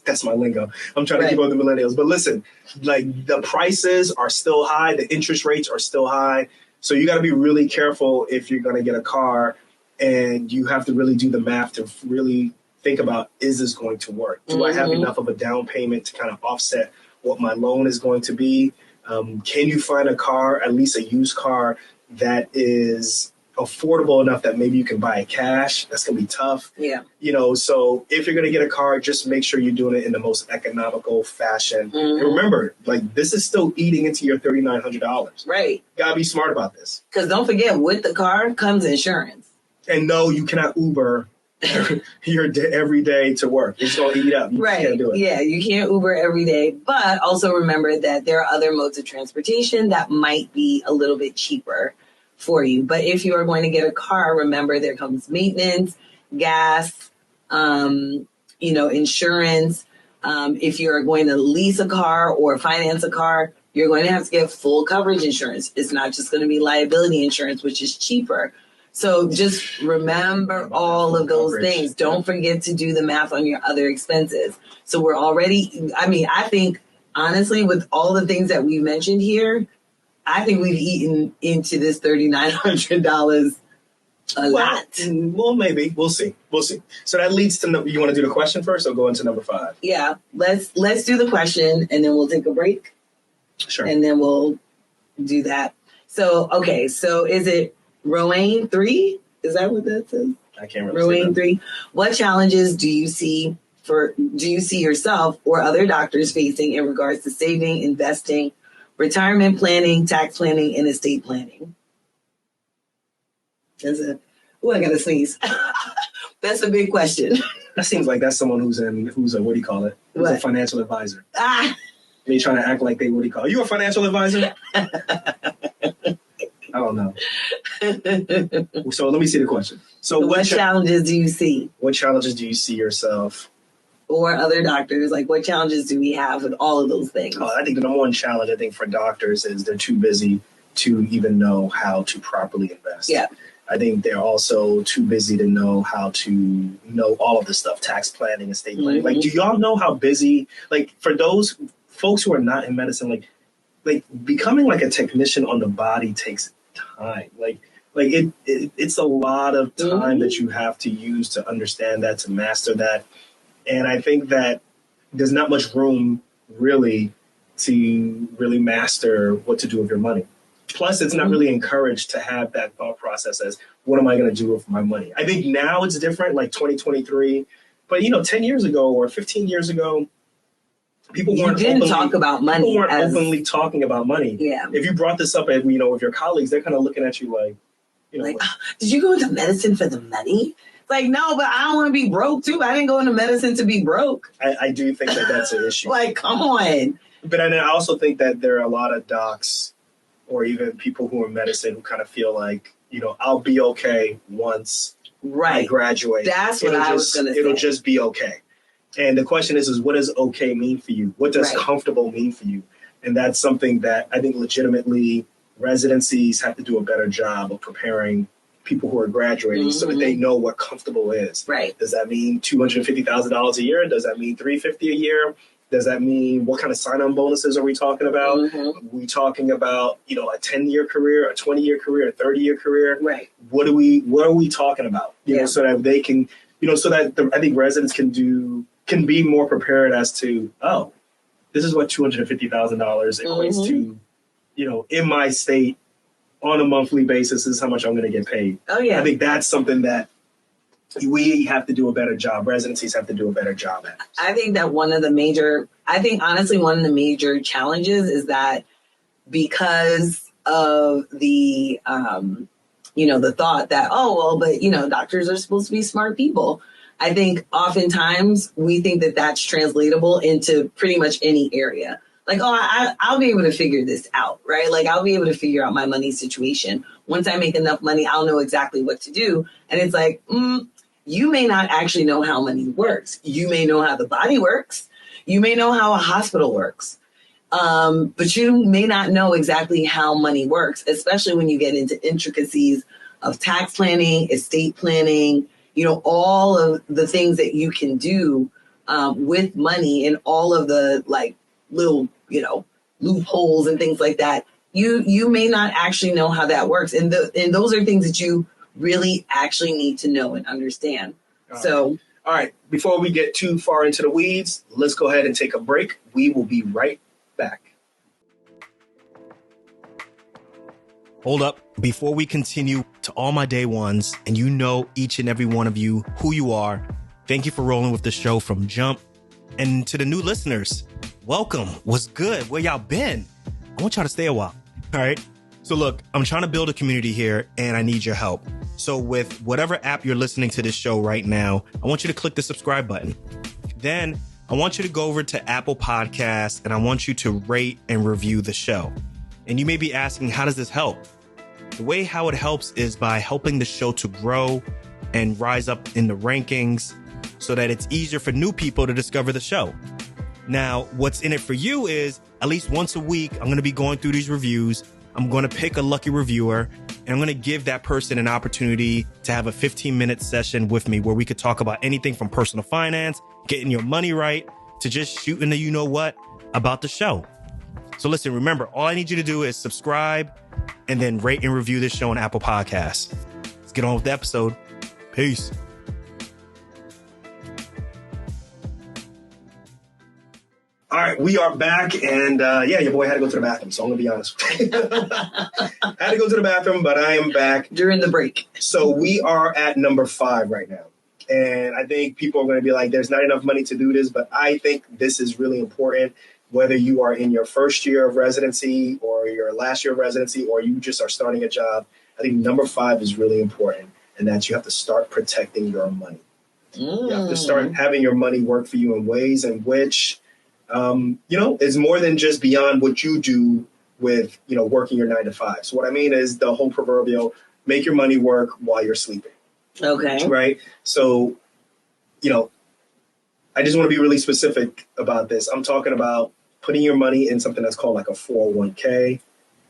Speaker 4: that's my lingo. I'm trying to keep up with the millennials. But listen, the prices are still high. The interest rates are still high. So you got to be really careful if you're going to get a car. And you have to really do the math to really think about, is this going to work? Do I have enough of a down payment to kind of offset what my loan is going to be? Can you find a car, at least a used car, that is affordable enough that maybe you can buy it cash? That's going to be tough.
Speaker 2: Yeah.
Speaker 4: So if you're going to get a car, just make sure you're doing it in the most economical fashion. And remember, this is still eating into your $3,900.
Speaker 2: Right.
Speaker 4: Got to be smart about this.
Speaker 2: Because don't forget, with the car comes insurance.
Speaker 4: And no, you cannot Uber every day to work. It's going to eat up. You can't do it.
Speaker 2: Yeah, you can't Uber every day. But also remember that there are other modes of transportation that might be a little bit cheaper for you. But if you are going to get a car, remember there comes maintenance, gas, insurance. If you're going to lease a car or finance a car, you're going to have to get full coverage insurance. It's not just going to be liability insurance, which is cheaper. So just remember all of those things. Don't forget to do the math on your other expenses. So we're already, I think, honestly, with all the things that we mentioned here, I think we've eaten into this $3,900 a lot.
Speaker 4: Well, maybe. We'll see. So that leads to, you want to do the question first or go into number 5?
Speaker 2: Yeah, let's do the question and then we'll take a break.
Speaker 4: Sure.
Speaker 2: And then we'll do that. So, okay. So is it Rowan 3? Is that what that says?
Speaker 4: I can't really
Speaker 2: Rowan 3. What challenges do you see yourself or other doctors facing in regards to saving, investing, retirement planning, tax planning, and estate planning? Oh, I gotta sneeze. That's a big question.
Speaker 4: That seems like that's someone who's a, what do you call it? Who's a financial advisor. They trying to act like they, what do you call it? Are you a financial advisor? I don't know. So let me see the question. So
Speaker 2: what challenges do you see?
Speaker 4: What challenges do you see yourself?
Speaker 2: Or other doctors? Like, what challenges do we have with all of those things?
Speaker 4: I think the number one challenge, I think, for doctors is they're too busy to even know how to properly invest.
Speaker 2: Yeah.
Speaker 4: I think they're also too busy to know how to know all of this stuff, tax planning, estate planning.
Speaker 2: Mm-hmm.
Speaker 4: Like, do y'all know how busy, like, for those folks who are not in medicine, like becoming like a technician on the body takes time. Like it's a lot of time
Speaker 2: mm-hmm.
Speaker 4: that you have to use to understand that, to master that. And I think that there's not much room really to really master what to do with your money. Plus, it's not really encouraged to have that thought process as, what am I going to do with my money? I think now it's different, like 2023. But, 10 years ago or 15 years ago, people weren't openly talking about money.
Speaker 2: Yeah.
Speaker 4: If you brought this up, with your colleagues, they're kind of looking at you like,
Speaker 2: did you go into medicine for the money? Like, no, but I don't want to be broke too. I didn't go into medicine to be broke.
Speaker 4: I do think that that's an issue.
Speaker 2: Like, come on.
Speaker 4: But I also think that there are a lot of docs or even people who are in medicine who kind of feel like, I'll be okay once I graduate.
Speaker 2: That's what I was going to say.
Speaker 4: It'll just be okay. And the question is what does okay mean for you? What does comfortable mean for you? And that's something that I think legitimately residencies have to do a better job of preparing people who are graduating so that they know what comfortable is.
Speaker 2: Right.
Speaker 4: Does that mean $250,000 a year? Does that mean $350,000 a year? Does that mean what kind of sign-on bonuses are we talking about? Are we talking about, a 10-year career, a 20-year career, a 30-year career?
Speaker 2: Right.
Speaker 4: What are we talking about? So that they can, so that I think residents can be more prepared as to, this is what $250,000 equates to, in my state on a monthly basis. This is how much I'm going to get paid.
Speaker 2: Oh, yeah.
Speaker 4: I think that's something that we have to do a better job. Residencies have to do a better job at.
Speaker 2: I think that one of the major challenges is that because of the, the thought that, doctors are supposed to be smart people. I think oftentimes we think that that's translatable into pretty much any area. Like, I'll be able to figure this out, right? Like, I'll be able to figure out my money situation. Once I make enough money, I'll know exactly what to do. And it's like, you may not actually know how money works. You may know how the body works. You may know how a hospital works. But you may not know exactly how money works, especially when you get into intricacies of tax planning, estate planning, all of the things that you can do with money and all of the little, loopholes and things like that. You may not actually know how that works. And those are things that you really actually need to know and understand. All
Speaker 4: right. Before we get too far into the weeds, let's go ahead and take a break. We will be right back. Hold up. Before we continue, to all my day ones, and each and every one of you who you are, thank you for rolling with the show from jump. And to the new listeners, welcome. What's good? Where y'all been? I want y'all to stay a while. All right. So look, I'm trying to build a community here and I need your help. So with whatever app you're listening to this show right now, I want you to click the subscribe button. Then I want you to go over to Apple Podcasts and I want you to rate and review the show. And you may be asking, how does this help? The way how it helps is by helping the show to grow and rise up in the rankings so that it's easier for new people to discover the show. Now, what's in it for you is at least once a week, I'm going to be going through these reviews. I'm going to pick a lucky reviewer and I'm going to give that person an opportunity to have a 15-minute session with me where we could talk about anything from personal finance, getting your money right, to just shooting the you-know-what about the show. So listen, remember, all I need you to do is subscribe and then rate and review this show on Apple Podcasts. Let's get on with the episode. Peace. All right, we are back, and your boy had to go to the bathroom, so I'm going to be honest with you. Had to go to the bathroom, but I am back.
Speaker 2: During the break.
Speaker 4: So we are at number 5 right now, and I think people are going to be like, there's not enough money to do this, but I think this is really important, whether you are in your first year of residency or your last year of residency or you just are starting a job. I think number 5 is really important, and that you have to start protecting your money. You have to start having your money work for you in ways in which is more than just beyond what you do with, working your 9 to 5. So what I mean is the whole proverbial make your money work while you're sleeping.
Speaker 2: Okay.
Speaker 4: Right. So, I just want to be really specific about this. I'm talking about putting your money in something that's called like a 401k,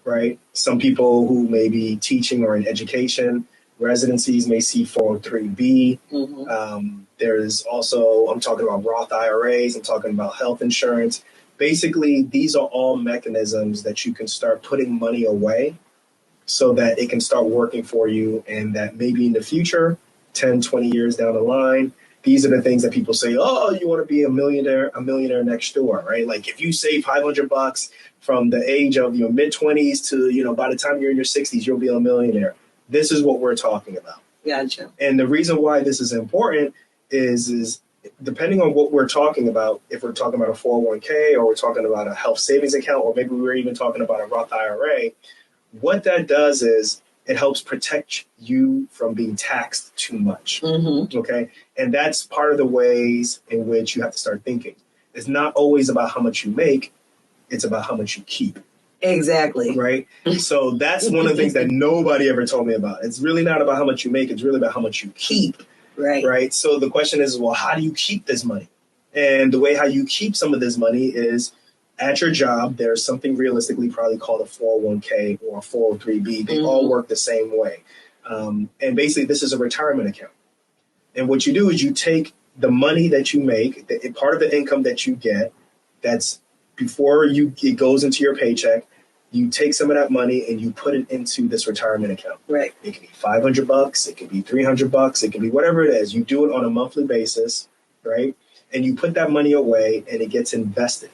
Speaker 4: right? Some people who may be teaching or in education, residencies may see 403b. There's also, I'm talking about Roth IRAs. I'm talking about health insurance. Basically, these are all mechanisms that you can start putting money away so that it can start working for you, and that maybe in the future, 10, 20 years down the line, these are the things that people say, oh, you want to be a millionaire next door, right? Like if you save $500 from the age of your mid-20s to, by the time you're in your 60s, you'll be a millionaire. This is what we're talking about.
Speaker 2: Gotcha.
Speaker 4: And the reason why this is important is depending on what we're talking about, if we're talking about a 401k or we're talking about a health savings account, or maybe we're even talking about a Roth IRA, what that does is it helps protect you from being taxed too much. Okay. And that's part of the ways in which you have to start thinking. It's not always about how much you make. It's about how much you keep.
Speaker 2: Exactly.
Speaker 4: Right. So that's one of the things that nobody ever told me about. It's really not about how much you make. It's really about how much you keep.
Speaker 2: Right.
Speaker 4: Right. So the question is, well, how do you keep this money? And the way how you keep some of this money is at your job. There's something realistically probably called a 401k or a 403b. They all work the same way. And basically, this is a retirement account. And what you do is you take the money that you make, part of the income that you get, that's before it goes into your paycheck, you take some of that money and you put it into this retirement account.
Speaker 2: Right.
Speaker 4: It can be $500, it can be $300, it can be whatever it is. You do it on a monthly basis, right? And you put that money away and it gets invested.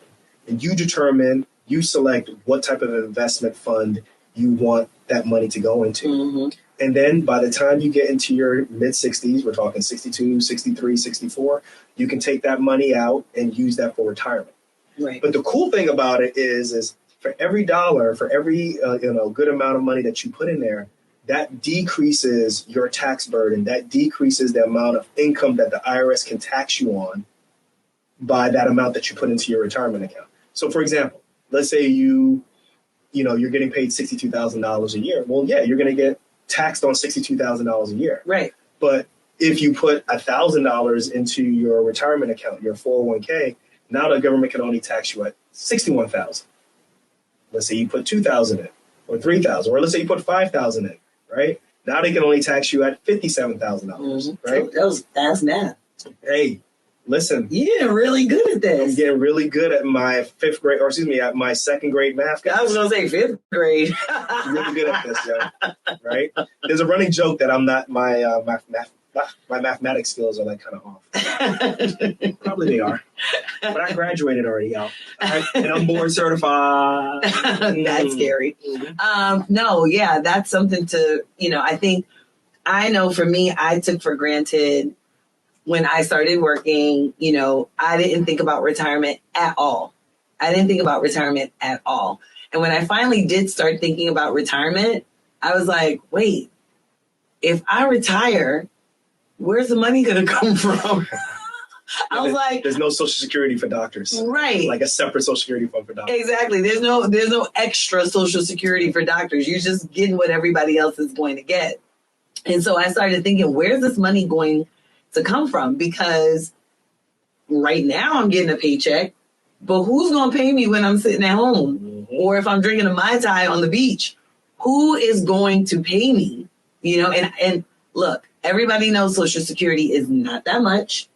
Speaker 4: And you select what type of investment fund you want that money to go into. And then by the time you get into your mid-60s, we're talking 62, 63, 64, you can take that money out and use that for retirement.
Speaker 2: Right.
Speaker 4: But the cool thing about it is for every dollar, for every good amount of money that you put in there, that decreases your tax burden. That decreases the amount of income that the IRS can tax you on by that amount that you put into your retirement account. So, for example, let's say you're getting paid $62,000 a year. Well, yeah, you're going to get taxed on $62,000 a year.
Speaker 2: Right.
Speaker 4: But if you put $1,000 into your retirement account, your 401k, now the government can only tax you at $61,000. Let's say you put $2,000 in, or $3,000, or let's say you put $5,000 in, right? Now they can only tax you at $57,000, right?
Speaker 2: That's math.
Speaker 4: Hey, listen.
Speaker 2: You're getting really good at this.
Speaker 4: I'm getting really good at my at my second grade math class.
Speaker 2: I was going to say 5th grade.
Speaker 4: Really good at this, yo. Right? There's a running joke that I'm not, my mathematics skills are like kind of off. Probably they are. But I graduated already, y'all. Right? And I'm board certified.
Speaker 2: That's scary. No, yeah, that's something to, I know for me, I took for granted when I started working, I didn't think about retirement at all. And when I finally did start thinking about retirement, I was like, wait, if I retire, where's the money going to come from? I was like,
Speaker 4: there's no Social Security for doctors.
Speaker 2: Right.
Speaker 4: Like a separate Social Security fund for doctors.
Speaker 2: Exactly. There's no extra Social Security for doctors. You're just getting what everybody else is going to get. And so I started thinking, where's this money going to come from? Because right now I'm getting a paycheck, but who's going to pay me when I'm sitting at home? Or if I'm drinking a Mai Tai on the beach, who is going to pay me? And look, everybody knows Social Security is not that much.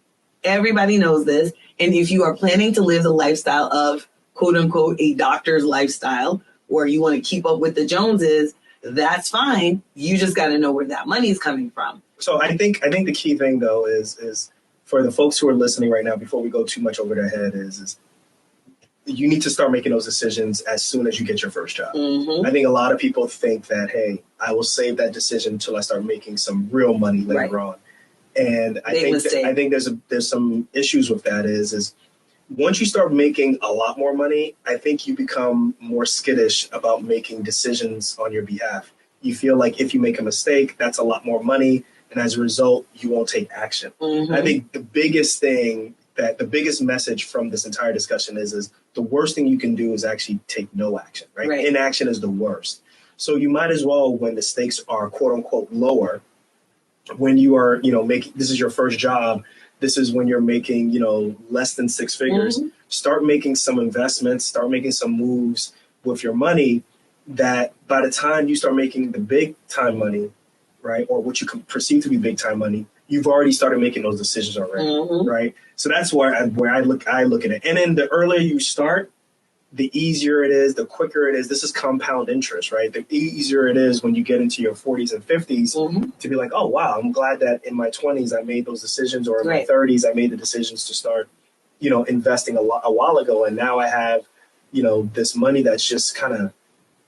Speaker 2: Everybody knows this. And if you are planning to live the lifestyle of, quote unquote, a doctor's lifestyle, or you want to keep up with the Joneses, that's fine. You just got to know where that money is coming from.
Speaker 4: So I think the key thing, though, is for the folks who are listening right now, before we go too much over their head, is you need to start making those decisions as soon as you get your first job.
Speaker 2: Mm-hmm.
Speaker 4: I think a lot of people think that, hey, I will save that decision until I start making some real money later on. And I think there's some issues with that is once you start making a lot more money, I think you become more skittish about making decisions on your behalf. You feel like if you make a mistake, that's a lot more money. And as a result, you won't take action.
Speaker 2: Mm-hmm.
Speaker 4: I think the biggest message from this entire discussion is the worst thing you can do is actually take no action, right? Inaction is the worst. So you might as well, when the stakes are quote unquote lower, when you are, making, this is your first job, this is when you're making, less than six figures,
Speaker 2: mm-hmm.
Speaker 4: start making some investments, start making some moves with your money that by the time you start making the big time money, right, or what you can perceive to be big time money, you've already started making those decisions already,
Speaker 2: mm-hmm.
Speaker 4: right? So that's where I look at it. And then the earlier you start, the easier it is, the quicker it is. This is compound interest, right? The easier it is when you get into your 40s and 50s
Speaker 2: mm-hmm.
Speaker 4: to be like, oh, wow, I'm glad that in my 20s I made those decisions, or in my 30s I made the decisions to start, investing a while ago. And now I have, this money that's just kind of,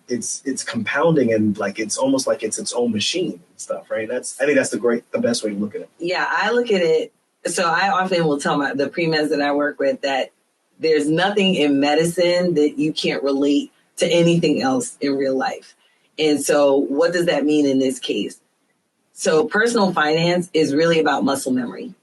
Speaker 4: it's compounding, and like it's almost like it's its own machine and stuff, right? I think that's the best way to look at it.
Speaker 2: Yeah, I look at it. So I often will tell the pre-meds that I work with that there's nothing in medicine that you can't relate to anything else in real life. And so what does that mean in this case? So personal finance is really about muscle memory.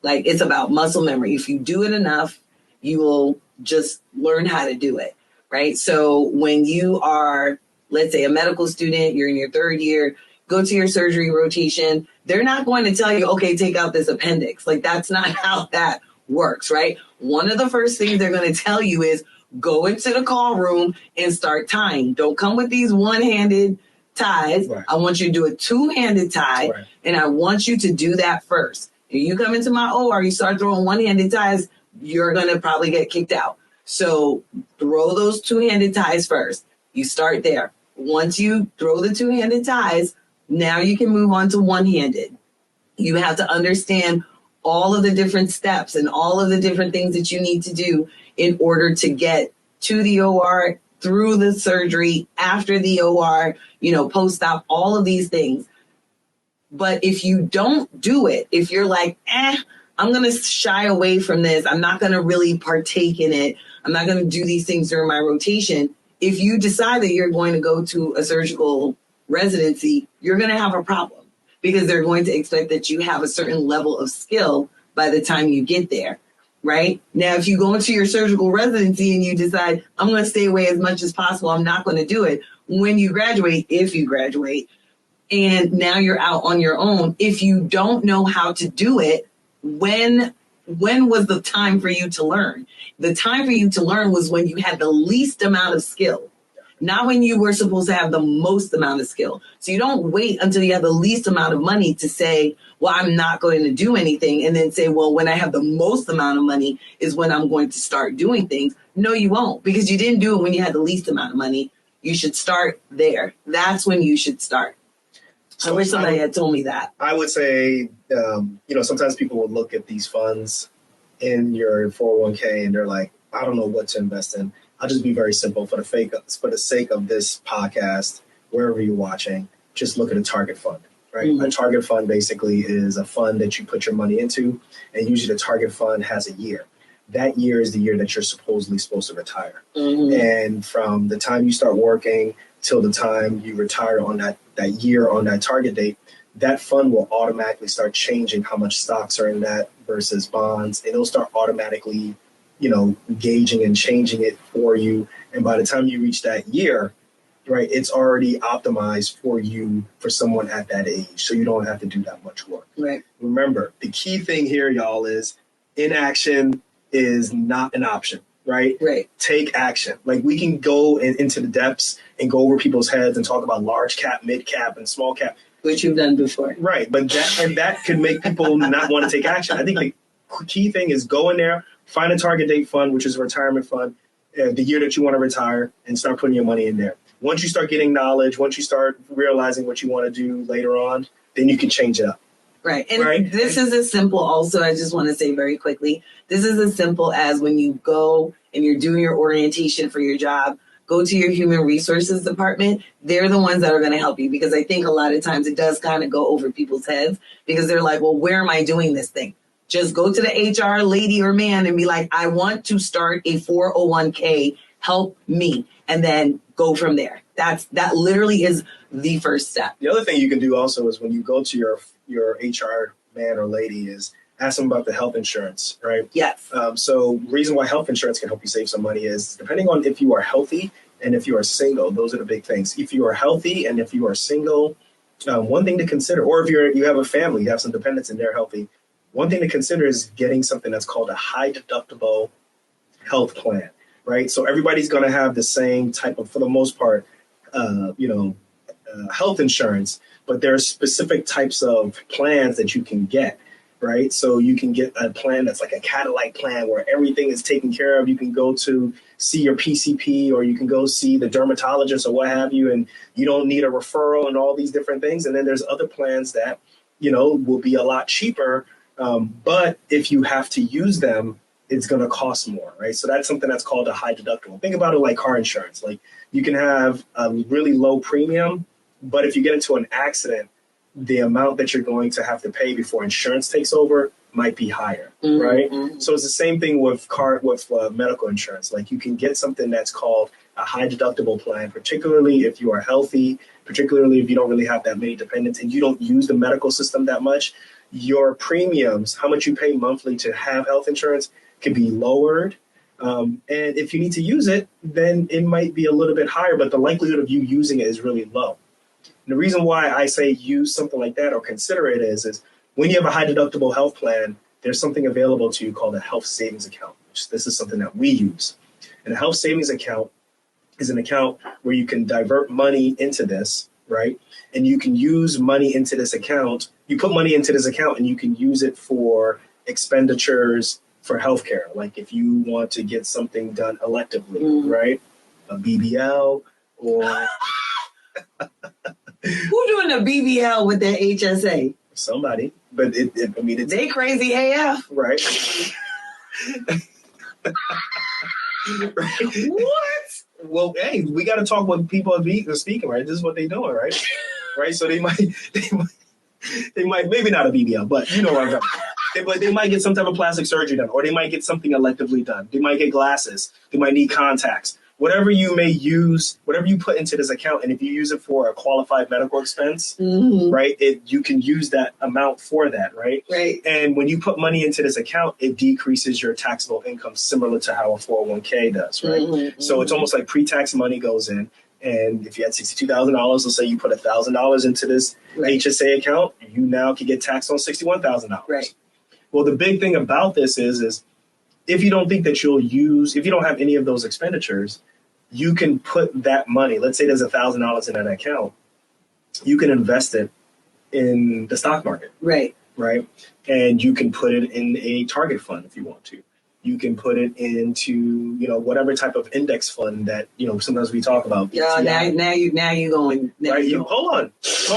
Speaker 2: Like, it's about muscle memory. If you do it enough, you will just learn how to do it, right? So when you are, let's say, a medical student, you're in your third year, go to your surgery rotation, they're not going to tell you, okay, take out this appendix. Like, that's not how that works, right? One of the first things they're going to tell you is go into the call room and start tying. Don't come with these one-handed ties.
Speaker 4: Right.
Speaker 2: I want you to do a two-handed tie, right. And I want you to do that first. If you come into my OR, you start throwing one-handed ties, you're going to probably get kicked out. So throw those two-handed ties first. You start there. Once you throw the two-handed ties, now you can move on to one-handed. You have to understand all of the different steps and all of the different things that you need to do in order to get to the OR, through the surgery, after the OR, post-op, all of these things. But if you don't do it, if you're like, I'm going to shy away from this, I'm not going to really partake in it, I'm not going to do these things during my rotation, if you decide that you're going to go to a surgical residency, you're going to have a problem, because they're going to expect that you have a certain level of skill by the time you get there, right? Now, if you go into your surgical residency and you decide, I'm going to stay away as much as possible, I'm not going to do it, when you graduate, if you graduate, and now you're out on your own, if you don't know how to do it, when was the time for you to learn? The time for you to learn was when you had the least amount of skill, not when you were supposed to have the most amount of skill. So you don't wait until you have the least amount of money to say, well, I'm not going to do anything, and then say, well, when I have the most amount of money is when I'm going to start doing things. No, you won't, because you didn't do it when you had the least amount of money. You should start there. That's when you should start. So I wish somebody had told me that.
Speaker 4: I would say, sometimes people will look at these funds in your 401k and they're like, I don't know what to invest in. I'll just be very simple. For the sake of this podcast, wherever you're watching, just look at a target fund, right? Mm-hmm. A target fund basically is a fund that you put your money into, and usually the target fund has a year. That year is the year that you're supposed to retire. Mm-hmm. And from the time you start working till the time you retire on that year, on that target date, that fund will automatically start changing how much stocks are in that versus bonds. And it'll start automatically, gauging and changing it for you. And by the time you reach that year, right, it's already optimized for someone at that age. So you don't have to do that much work.
Speaker 2: Right.
Speaker 4: Remember, the key thing here, y'all, is inaction is not an option. Right? Take action. Like, we can go into the depths and go over people's heads and talk about large cap, mid cap, and small cap.
Speaker 2: Which you've done before.
Speaker 4: Right. But that could make people not want to take action. I think the key thing is go in there, find a target date fund, which is a retirement fund, the year that you want to retire, and start putting your money in there. Once you start getting knowledge, once you start realizing what you want to do later on, then you can change it up.
Speaker 2: Right. And
Speaker 4: Right.
Speaker 2: this is as simple also, I just want to say very quickly, this is as simple as when you go and you're doing your orientation for your job, go to your human resources department. They're the ones that are going to help you, because I think a lot of times it does kind of go over people's heads because they're like, well, where am I doing this thing? Just go to the HR lady or man and be like, I want to start a 401k. Help me. And then go from there. That literally is the first step.
Speaker 4: The other thing you can do also is when you go to your HR man or lady is ask them about the health insurance, right?
Speaker 2: Yes.
Speaker 4: So reason why health insurance can help you save some money is depending on if you are healthy and if you are single. Those are the big things. If you are healthy and if you are single, one thing to consider, or if you have a family, you have some dependents and they're healthy, one thing to consider is getting something that's called a high deductible health plan, right? So everybody's going to have the same type of, for the most part, health insurance, but there are specific types of plans that you can get, right? So you can get a plan that's like a Cadillac plan where everything is taken care of. You can go to see your PCP, or you can go see the dermatologist or what have you, and you don't need a referral and all these different things. And then there's other plans that, will be a lot cheaper. But if you have to use them, it's going to cost more, right? So that's something that's called a high deductible. Think about it like car insurance. Like you can have a really low premium, but if you get into an accident, the amount that you're going to have to pay before insurance takes over might be higher, right? So it's the same thing with medical insurance. Like you can get something that's called a high deductible plan, particularly if you are healthy, particularly if you don't really have that many dependents and you don't use the medical system that much. Your premiums, how much you pay monthly to have health insurance, can be lowered. And if you need to use it, then it might be a little bit higher, but the likelihood of you using it is really low. And the reason why I say use something like that or consider it is when you have a high deductible health plan, there's something available to you called a health savings account, which this is something that we use. And a health savings account is an account where you can divert money into this, right? And you can use money into this account. You put money into this account and you can use it for expenditures for healthcare. Like if you want to get something done electively, right? A BBL or...
Speaker 2: Who doing a BBL with their HSA?
Speaker 4: Somebody. But it's...
Speaker 2: They crazy AF.
Speaker 4: Right.
Speaker 2: Right. What?
Speaker 4: Well, hey, we got to talk what people are speaking, right? This is what they're doing, right? Right. So they might, maybe not a BBL, but you know what I'm talking about. But they might get some type of plastic surgery done, or they might get something electively done. They might get glasses. They might need contacts. Whatever you may use, whatever you put into this account, and if you use it for a qualified medical expense, right, you can use that amount for that, right?
Speaker 2: Right.
Speaker 4: And when you put money into this account, it decreases your taxable income, similar to how a 401k does, right? So it's almost like pre-tax money goes in. And if you had $62,000, let's say you put $1,000 into this HSA account, you now can get taxed on $61,000.
Speaker 2: Right.
Speaker 4: Well, the big thing about this is if you don't think that if you don't have any of those expenditures, you can put that money, let's say there's $1,000 in that account, you can invest it in the stock market.
Speaker 2: Right.
Speaker 4: Right. And you can put it in a target fund if you want to. You can put it into, whatever type of index fund that, sometimes we talk about.
Speaker 2: Yeah, now you going.
Speaker 4: Right. Hold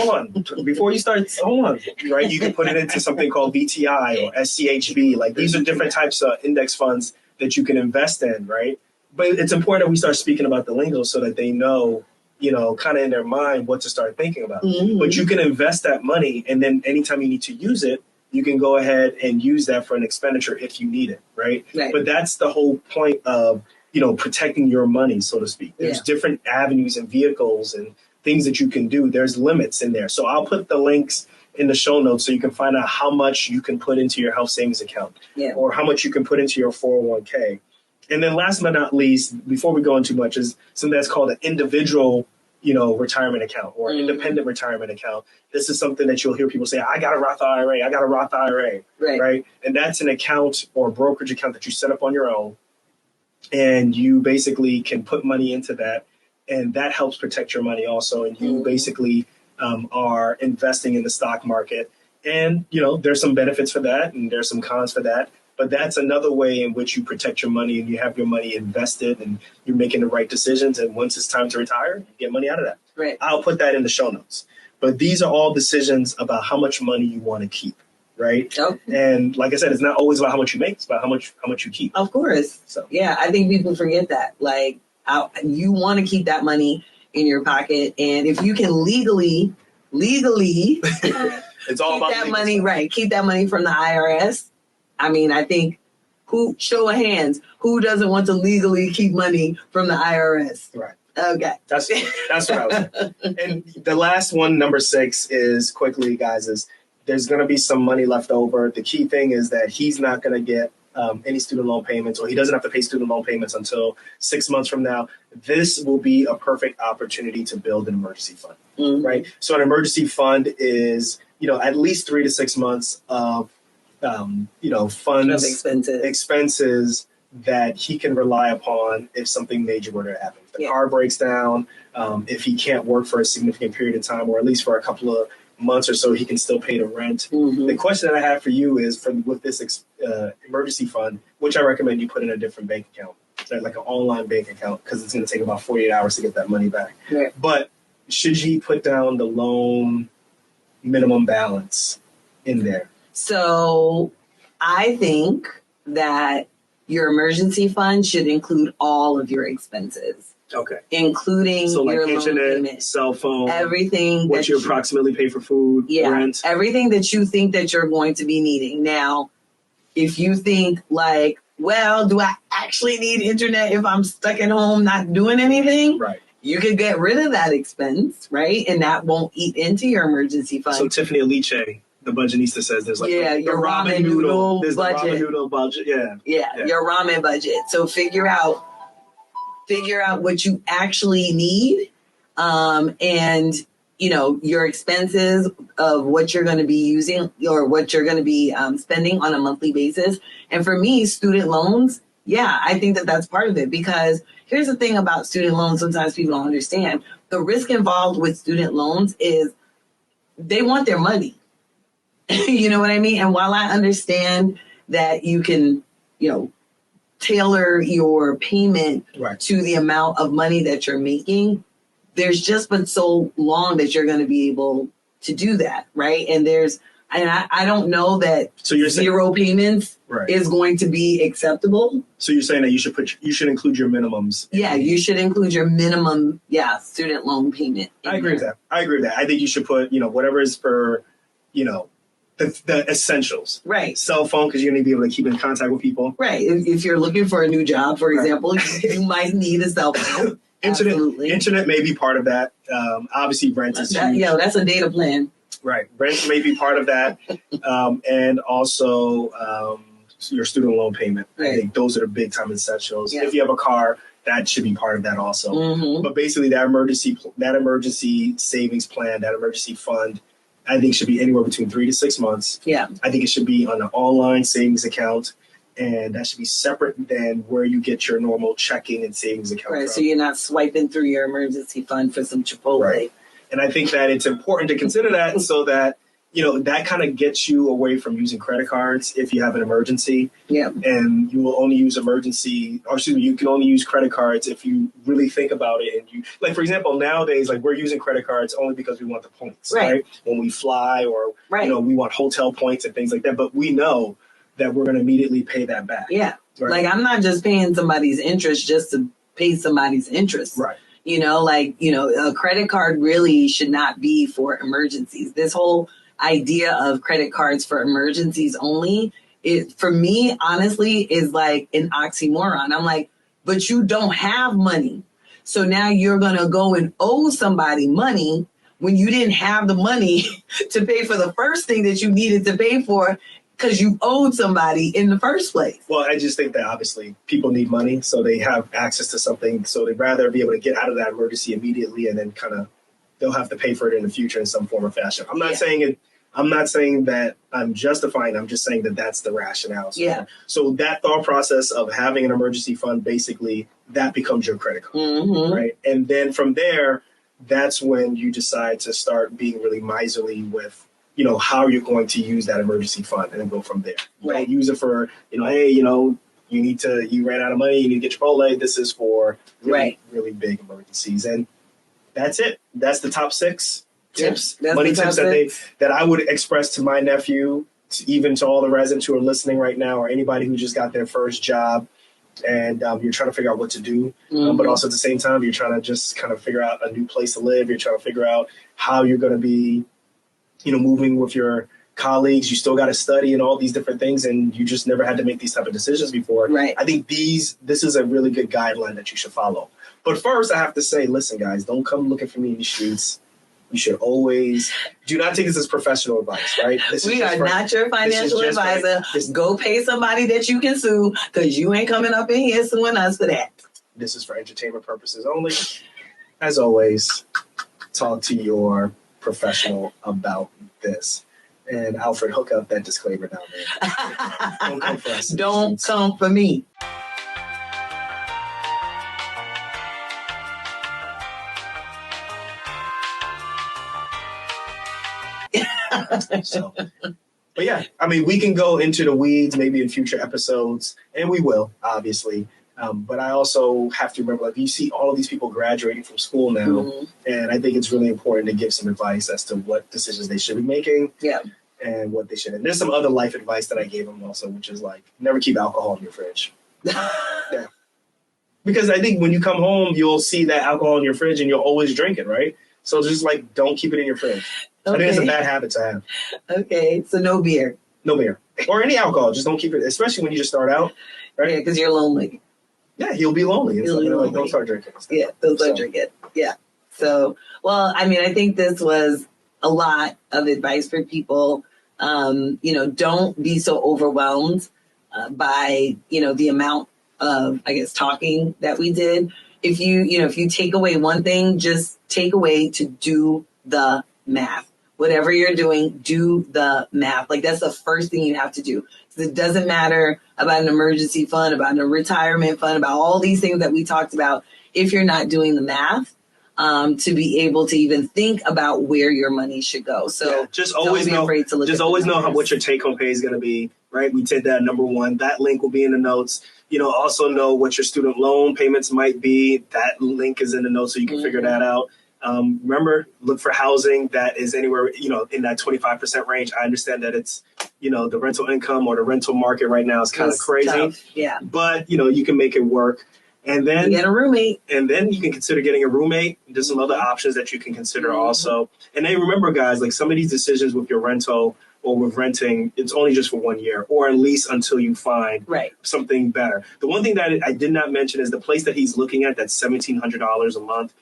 Speaker 4: on. Before you start, hold on. Right. You can put it into something called VTI or SCHB. Like these are different types of index funds that you can invest in. Right. But it's important that we start speaking about the lingo so that they know, kind of in their mind what to start thinking about. But you can invest that money, and then anytime you need to use it, you can go ahead and use that for an expenditure if you need it, right? But that's the whole point of, protecting your money, so to speak. There's different avenues and vehicles and things that you can do. There's limits in there. So I'll put the links in the show notes so you can find out how much you can put into your health savings account or how much you can put into your 401k. And then last but not least, before we go into too much, is something that's called an individual, retirement account or independent retirement account. This is something that you'll hear people say, I got a Roth IRA, right? And that's an account or a brokerage account that you set up on your own. And you basically can put money into that. And that helps protect your money also. And you basically are investing in the stock market. And, there's some benefits for that and there's some cons for that. But that's another way in which you protect your money and you have your money invested and you're making the right decisions. And once it's time to retire, you get money out of that.
Speaker 2: Right.
Speaker 4: I'll put that in the show notes. But these are all decisions about how much money you want to keep, right?
Speaker 2: Oh.
Speaker 4: And like I said, it's not always about how much you make; it's about how much you keep.
Speaker 2: Of course.
Speaker 4: So
Speaker 2: yeah, I think people forget that. Like, you want to keep that money in your pocket, and if you can legally,
Speaker 4: it's all
Speaker 2: keep
Speaker 4: about
Speaker 2: that
Speaker 4: legal
Speaker 2: money,
Speaker 4: stuff.
Speaker 2: right? Keep that money from the IRS. I mean, I think show of hands, who doesn't want to legally keep money from the IRS?
Speaker 4: Right.
Speaker 2: Okay.
Speaker 4: That's what I was saying. And the last one, number 6, is quickly, guys, is there's going to be some money left over. The key thing is that he's not going to get any student loan payments, or he doesn't have to pay student loan payments until 6 months from now. This will be a perfect opportunity to build an emergency fund, right? So an emergency fund is, at least 3 to 6 months of, funds, expenses that he can rely upon if something major were to happen. If the car breaks down, if he can't work for a significant period of time, or at least for a couple of months or so, he can still pay the rent. The question that I have for you is, with this emergency fund, which I recommend you put in a different bank account, like an online bank account, because it's going to take about 48 hours to get that money back.
Speaker 2: Right.
Speaker 4: But should he put down the loan minimum balance in there?
Speaker 2: So I think that your emergency fund should include all of your expenses.
Speaker 4: Okay.
Speaker 2: Including
Speaker 4: so like
Speaker 2: your
Speaker 4: internet,
Speaker 2: loan payment,
Speaker 4: cell phone,
Speaker 2: everything.
Speaker 4: What you approximately pay for food, rent.
Speaker 2: Everything that you think that you're going to be needing. Now, if you think like, well, do I actually need internet if I'm stuck at home not doing anything?
Speaker 4: Right.
Speaker 2: You could get rid of that expense, right? And that won't eat into your emergency fund.
Speaker 4: So Tiffany Alice, the budgetista, says there's like
Speaker 2: your ramen noodle
Speaker 4: there's
Speaker 2: budget.
Speaker 4: The ramen noodle budget. Yeah,
Speaker 2: your ramen budget. So figure out what you actually need, and your expenses of what you're going to be using or what you're going to be spending on a monthly basis. And for me, student loans, I think that that's part of it, because here's the thing about student loans. Sometimes people don't understand the risk involved with student loans is they want their money. You know what I mean? And while I understand that you can, tailor your payment to the amount of money that you're making, there's just been so long that you're going to be able to do that, right? And I don't know that zero payments is going to be acceptable.
Speaker 4: So you're saying that you should include your minimums.
Speaker 2: Yeah, you should include your minimum, student loan payment.
Speaker 4: I agree with that. I think you should put, whatever is for, the essentials.
Speaker 2: Right.
Speaker 4: Cell phone, because you're going to be able to keep in contact with people.
Speaker 2: Right. If you're looking for a new job, for example, you might need a cell phone.
Speaker 4: Internet may be part of that. Obviously, rent is huge.
Speaker 2: That's a data plan.
Speaker 4: Right. Rent may be part of that. And also your student loan payment. Right. I think those are the big time essentials. Yeah. If you have a car, that should be part of that also. But basically that emergency savings plan, that emergency fund, I think should be anywhere between 3 to 6 months.
Speaker 2: Yeah.
Speaker 4: I think it should be on an online savings account, and that should be separate than where you get your normal checking and savings account.
Speaker 2: Right. So you're not swiping through your emergency fund for some Chipotle.
Speaker 4: Right. And I think that it's important to consider that so that, that kind of gets you away from using credit cards if you have an emergency.
Speaker 2: Yeah.
Speaker 4: And you will only use you can only use credit cards if you really think about it. And you, like, for example, nowadays, like, we're using credit cards only because we want the points, right? When we fly or, we want hotel points and things like that. But we know that we're going to immediately pay that back.
Speaker 2: Yeah.
Speaker 4: Right?
Speaker 2: Like, I'm not just paying somebody's interest just to pay somebody's interest.
Speaker 4: Right.
Speaker 2: A credit card really should not be for emergencies. This whole idea of credit cards for emergencies only, for me, honestly, is like an oxymoron. I'm like, but you don't have money. So now you're going to go and owe somebody money when you didn't have the money to pay for the first thing that you needed to pay for because you owed somebody in the first place.
Speaker 4: Well, I just think that obviously people need money, so they have access to something. So they'd rather be able to get out of that emergency immediately, and then they'll have to pay for it in the future in some form or fashion. I'm not saying that I'm justifying. I'm just saying that that's the rationale. So that thought process of having an emergency fund, basically, that becomes your credit card, right? And then from there, that's when you decide to start being really miserly with, how you're going to use that emergency fund, and then go from there. You don't use it for, hey, you ran out of money, you need to get Chipotle. This is for really, really big emergencies. And that's it. That's the top 6.
Speaker 2: Tips.
Speaker 4: Money tips that I would express to my nephew, even to all the residents who are listening right now, or anybody who just got their first job and you're trying to figure out what to do. But also at the same time, you're trying to just kind of figure out a new place to live. You're trying to figure out how you're going to be, moving with your colleagues. You still got to study and all these different things, and you just never had to make these type of decisions before.
Speaker 2: Right.
Speaker 4: I think this is a really good guideline that you should follow. But first, I have to say, listen, guys, don't come looking for me in the streets. You should always do not take this as professional advice, right?
Speaker 2: We are not your financial advisor. Go pay somebody that you can sue, because you ain't coming up in here suing us for that.
Speaker 4: This is for entertainment purposes only. As always, talk to your professional about this. And Alfred, hook up that disclaimer down there. Don't come for us.
Speaker 2: Don't come for me.
Speaker 4: So, but yeah, I mean, we can go into the weeds maybe in future episodes, and we will, obviously. But I also have to remember, like, you see all of these people graduating from school now, and I think it's really important to give some advice as to what decisions they should be making, and what they should. And there's some other life advice that I gave them also, which is like, never keep alcohol in your fridge. Yeah. Because I think when you come home, you'll see that alcohol in your fridge, and you'll always drink it, right? So just like, don't keep it in your fridge. Okay. I think it's a bad habit to have.
Speaker 2: Okay, so no beer.
Speaker 4: No beer. Or any alcohol. Just don't keep it, especially when you just start out, right?
Speaker 2: Yeah, because you're lonely.
Speaker 4: Yeah, he'll be lonely.
Speaker 2: He'll be lonely.
Speaker 4: Like, don't start drinking.
Speaker 2: Yeah, don't start drinking. Yeah. So, well, I mean, I think this was a lot of advice for people. Don't be so overwhelmed by, the amount of, I guess, talking that we did. If you take away one thing, just take away to do the math. Whatever you're doing, do the math. Like, that's the first thing you have to do. It doesn't matter about an emergency fund, about a retirement fund, about all these things that we talked about. If you're not doing the math, to be able to even think about where your money should go. So
Speaker 4: just always know what your take home pay is going to be, right? We did that number one. That link will be in the notes. Also know what your student loan payments might be. That link is in the notes, so you can figure that out. Remember, look for housing that is anywhere, in that 25% range. I understand that it's, the rental income or the rental market right now is kind of crazy.
Speaker 2: Tough. Yeah.
Speaker 4: But, you can make it work. And then
Speaker 2: get a roommate.
Speaker 4: And then you can consider getting a roommate. There's some other options that you can consider also. And then remember, guys, like, some of these decisions with your rental or with renting, it's only just for 1 year, or at least until you find something better. The one thing that I did not mention is the place that he's looking at, that's $1,700 a month.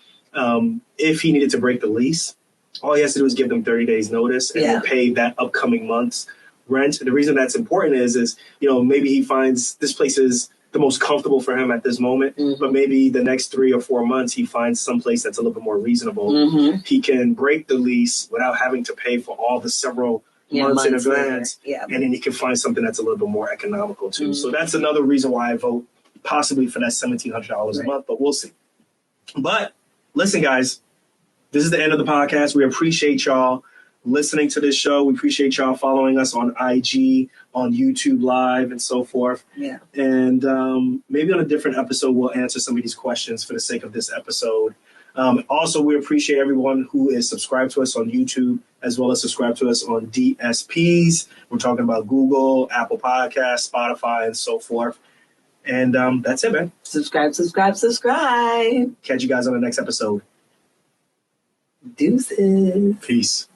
Speaker 4: If he needed to break the lease, all he has to do is give them 30 days notice and then pay that upcoming month's rent. The reason that's important is, maybe he finds this place is the most comfortable for him at this moment, but maybe the next 3 or 4 months, he finds some place that's a little bit more reasonable. He can break the lease without having to pay for all the several months in advance. And then he can find something that's a little bit more economical too. So that's another reason why I vote possibly for that $1,700 a month, but we'll see. But listen, guys, this is the end of the podcast. We appreciate y'all listening to this show. We appreciate y'all following us on IG, on YouTube Live, and so forth. Yeah. And maybe on a different episode, we'll answer some of these questions for the sake of this episode. Also, we appreciate everyone who is subscribed to us on YouTube, as well as subscribed to us on DSPs. We're talking about Google, Apple Podcasts, Spotify, and so forth. And that's it, man.
Speaker 2: Subscribe.
Speaker 4: Catch you guys on the next episode.
Speaker 2: Deuces.
Speaker 4: Peace.